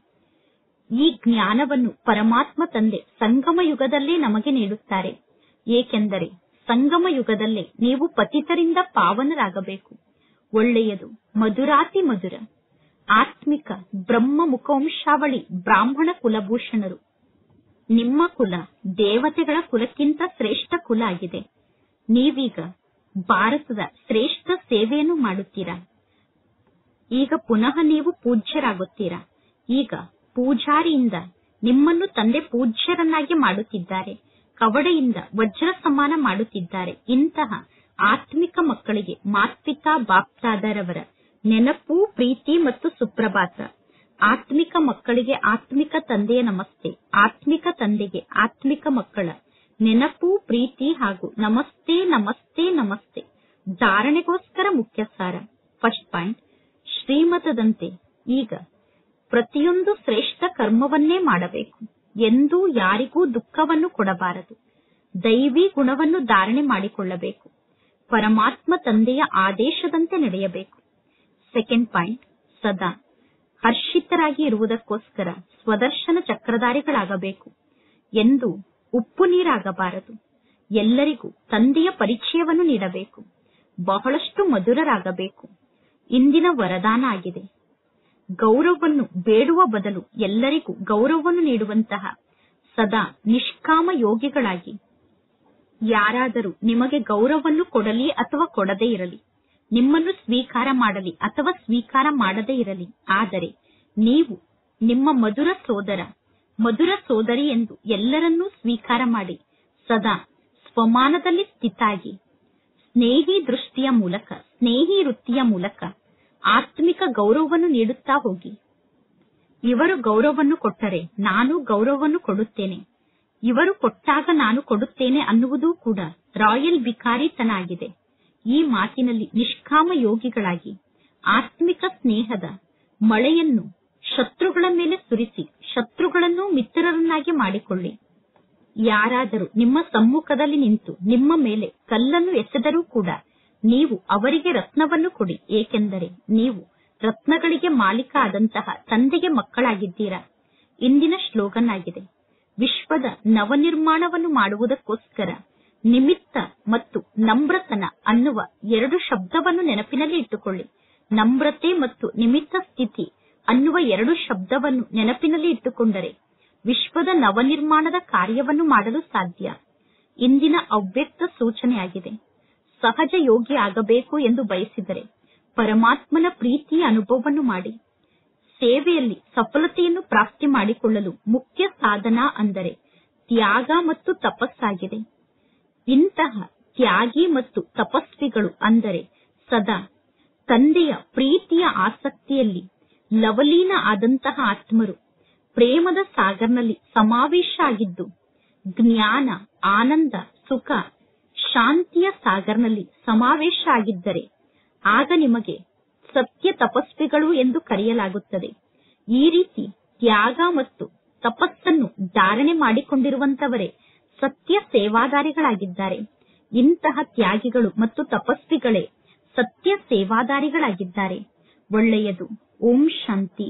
ಈ ಜ್ಞಾನವನ್ನು ಪರಮಾತ್ಮ ತಂದೆ ಸಂಗಮ ಯುಗದಲ್ಲೇ ನಮಗೆ ನೀಡುತ್ತಾರೆ. ಏಕೆಂದರೆ ಸಂಗಮ ಯುಗದಲ್ಲೇ ನೀವು ಪತಿತರಿಂದ ಪಾವನರಾಗಬೇಕು. ಒಳ್ಳೆಯದು, ಮಧುರಾತಿ ಮಧುರ, ಆತ್ಮಿಕ ಬ್ರಹ್ಮ ಮುಖವಂಶಾವಳಿ ಬ್ರಾಹ್ಮಣ ಕುಲಭೂಷಣರು. ನಿಮ್ಮ ಕುಲ ದೇವತೆಗಳ ಕುಲಕ್ಕಿಂತ ಶ್ರೇಷ್ಠ ಕುಲ ಆಗಿದೆ. ನೀವೀಗ ಭಾರತದ ಶ್ರೇಷ್ಠ ಸೇವೆಯನ್ನು ಮಾಡುತ್ತೀರಾ. ಈಗ ಪುನಃ ನೀವು ಪೂಜ್ಯರಾಗುತ್ತೀರಾ. ಈಗ ಪೂಜಾರಿಯಿಂದ ನಿಮ್ಮನ್ನು ತಂದೆ ಪೂಜ್ಯರನ್ನಾಗಿ ಮಾಡುತ್ತಿದ್ದಾರೆ. ಕವಡೆಯಿಂದ ವಜ್ರ ಸಮಾನ ಮಾಡುತ್ತಿದ್ದಾರೆ. ಇಂತಹ ಆತ್ಮಿಕ ಮಕ್ಕಳಿಗೆ ಮಾತ್ಪಿತಾ ಬಾಪ್ತಾದರವರ ನೆನಪು, ಪ್ರೀತಿ ಮತ್ತು ಸುಪ್ರಭಾತ. ಆತ್ಮಿಕ ಮಕ್ಕಳಿಗೆ ಆತ್ಮಿಕ ತಂದೆಯ ನಮಸ್ತೆ. ಆತ್ಮಿಕ ತಂದೆಗೆ ಆತ್ಮಿಕ ಮಕ್ಕಳ ನೆನಪು, ಪ್ರೀತಿ ಹಾಗೂ ನಮಸ್ತೆ ನಮಸ್ತೆ ನಮಸ್ತೆ ಧಾರಣೆಗೋಸ್ಕರ ಮುಖ್ಯ ಸಾರ. ಫಸ್ಟ್ ಪಾಯಿಂಟ್, ಶ್ರೀಮತದಂತೆ ಈಗ ಪ್ರತಿಯೊಂದು ಶ್ರೇಷ್ಠ ಕರ್ಮವನ್ನೇ ಮಾಡಬೇಕು. ಎಂದೂ ಯಾರಿಗೂ ದುಃಖವನ್ನು ಕೊಡಬಾರದು. ದೈವಿ ಗುಣವನ್ನು ಧಾರಣೆ ಮಾಡಿಕೊಳ್ಳಬೇಕು. ಪರಮಾತ್ಮ ತಂದೆಯ ಆದೇಶದಂತೆ ನಡೆಯಬೇಕು. ಸೆಕೆಂಡ್ ಪಾಯಿಂಟ್, ಸದಾ ಹರ್ಷಿತರಾಗಿ ಇರುವುದಕ್ಕೋಸ್ಕರ ಸ್ವದರ್ಶನ ಚಕ್ರಧಾರಿಗಳಾಗಬೇಕು. ಎಂದು ಉಪ್ಪು ನೀರಾಗಬಾರದು. ಎಲ್ಲರಿಗೂ ತಂದೆಯ ಪರಿಚಯವನ್ನು ನೀಡಬೇಕು. ಬಹಳಷ್ಟು ಮಧುರರಾಗಬೇಕು. ಇಂದಿನ ವರದಾನ ಆಗಿದೆ. ಗೌರವವನ್ನು ಬೇಡುವ ಬದಲು ಎಲ್ಲರಿಗೂ ಗೌರವವನ್ನು ನೀಡುವಂತಹ ಸದಾ ನಿಷ್ಕಾಮ ಯೋಗಿಗಳಾಗಿ. ಯಾರಾದರೂ ನಿಮಗೆ ಗೌರವವನ್ನು ಕೊಡಲಿ ಅಥವಾ ಕೊಡದೇ ಇರಲಿ, ನಿಮ್ಮನ್ನು ಸ್ವೀಕಾರ ಮಾಡಲಿ ಅಥವಾ ಸ್ವೀಕಾರ ಮಾಡದೇ ಇರಲಿ, ಆದರೆ ನೀವು ನಿಮ್ಮ ಮಧುರ ಸೋದರ, ಮಧುರ ಸೋದರಿ ಎಂದು ಎಲ್ಲರನ್ನೂ ಸ್ವೀಕಾರ ಮಾಡಿ ಸದಾ ಸ್ವಮಾನದಲ್ಲಿ ಸ್ಥಿತಾಗಿ ಸ್ನೇಹಿ ದೃಷ್ಟಿಯ ಮೂಲಕ, ಸ್ನೇಹಿ ವೃತ್ತಿಯ ಮೂಲಕ ಆತ್ಮಿಕ ಗೌರವವನ್ನು ನೀಡುತ್ತಾ ಹೋಗಿ. ಇವರು ಗೌರವವನ್ನು ಕೊಟ್ಟರೆ ನಾನು ಗೌರವವನ್ನು ಕೊಡುತ್ತೇನೆ, ಇವರು ಕೊಟ್ಟಾಗ ನಾನು ಕೊಡುತ್ತೇನೆ ಅನ್ನುವುದೂ ಕೂಡ ರಾಯಲ್ ಭಿಕಾರಿತನ ಆಗಿದೆ. ಈ ಮಾತಿನಲ್ಲಿ ನಿಷ್ಕಾಮ ಯೋಗಿಗಳಾಗಿ ಆತ್ಮಿಕ ಸ್ನೇಹದ ಮಳೆಯನ್ನು ಶತ್ರುಗಳ ಮೇಲೆ ಸುರಿಸಿ ಶತ್ರುಗಳನ್ನು ಮಿತ್ರರನ್ನಾಗಿ ಮಾಡಿಕೊಳ್ಳಿ. ಯಾರಾದರೂ ನಿಮ್ಮ ಸಮ್ಮುಖದಲ್ಲಿ ನಿಂತು ನಿಮ್ಮ ಮೇಲೆ ಕಲ್ಲನ್ನು ಎಸೆದರೂ ಕೂಡ ನೀವು ಅವರಿಗೆ ರತ್ನವನ್ನು ಕೊಡಿ, ಏಕೆಂದರೆ ನೀವು ರತ್ನಗಳಿಗೆ ಮಾಲೀಕ ಆದಂತಹ ತಂದೆಗೆ ಮಕ್ಕಳಾಗಿದ್ದೀರಾ. ಇಂದಿನ ಶ್ಲೋಗನ್ ಆಗಿದೆ. ವಿಶ್ವದ ನವನಿರ್ಮಾಣವನ್ನು ಮಾಡುವುದಕ್ಕೋಸ್ಕರ ನಿಮಿತ್ತ ಮತ್ತು ನಮ್ರತನ ಅನ್ನುವ 2 ಶಬ್ದವನ್ನು ನೆನಪಿನಲ್ಲಿ ಇಟ್ಟುಕೊಳ್ಳಿ. ನಮ್ರತೆ ಮತ್ತು ನಿಮಿತ್ತ ಸ್ಥಿತಿ ಅನ್ನುವ 2 ಶಬ್ದವನ್ನು ನೆನಪಿನಲ್ಲಿ ಇಟ್ಟುಕೊಂಡರೆ ವಿಶ್ವದ ನವನಿರ್ಮಾಣದ ಕಾರ್ಯವನ್ನು ಮಾಡಲು ಸಾಧ್ಯ. ಇಂದಿನ ಅವ್ಯಕ್ತ ಸೂಚನೆಯಾಗಿದೆ. ಸಹಜ ಯೋಗಿ ಆಗಬೇಕು ಎಂದು ಬಯಸಿದರೆ ಪರಮಾತ್ಮನ ಪ್ರೀತಿಯ ಅನುಭವವನ್ನು ಮಾಡಿ. ಸೇವೆಯಲ್ಲಿ ಸಫಲತೆಯನ್ನು ಪ್ರಾಪ್ತಿ ಮಾಡಿಕೊಳ್ಳಲು ಮುಖ್ಯ ಸಾಧನ ಅಂದರೆ ತ್ಯಾಗ ಮತ್ತು ತಪಸ್ಸಾಗಿದೆ. ಇಂತಹ ತ್ಯಾಗಿ ಮತ್ತು ತಪಸ್ವಿಗಳು ಅಂದರೆ ಸದಾ ತಂದೆಯ ಪ್ರೀತಿಯ ಆಸಕ್ತಿಯಲ್ಲಿ ಲವಲೀನ ಆದಂತಹ ಆತ್ಮರು ಪ್ರೇಮದ ಸಾಗರ್ನಲ್ಲಿ ಸಮಾವೇಶ ಆಗಿದ್ದು, ಜ್ಞಾನ, ಆನಂದ, ಸುಖ, ಶಾಂತಿಯ ಸಾಗರ್ನಲ್ಲಿ ಸಮಾವೇಶ ಆಗಿದ್ದರೆ ಆಗ ನಿಮಗೆ ಸತ್ಯ ತಪಸ್ವಿಗಳು ಎಂದು ಕರೆಯಲಾಗುತ್ತದೆ. ಈ ರೀತಿ ತ್ಯಾಗ ಮತ್ತು ತಪಸ್ಸನ್ನು ಧಾರಣೆ ಮಾಡಿಕೊಂಡಿರುವಂತವರೇ ಸತ್ಯ ಸೇವಾದಾರಿಗಳಾಗಿದ್ದಾರೆ. ಇಂತಹ ತ್ಯಾಗಿಗಳು ಮತ್ತು ತಪಸ್ವಿಗಳೇ ಸತ್ಯ ಸೇವಾದಾರಿಗಳಾಗಿದ್ದಾರೆ. ಒಳ್ಳೆಯದು. ಓಂ ಶಾಂತಿ.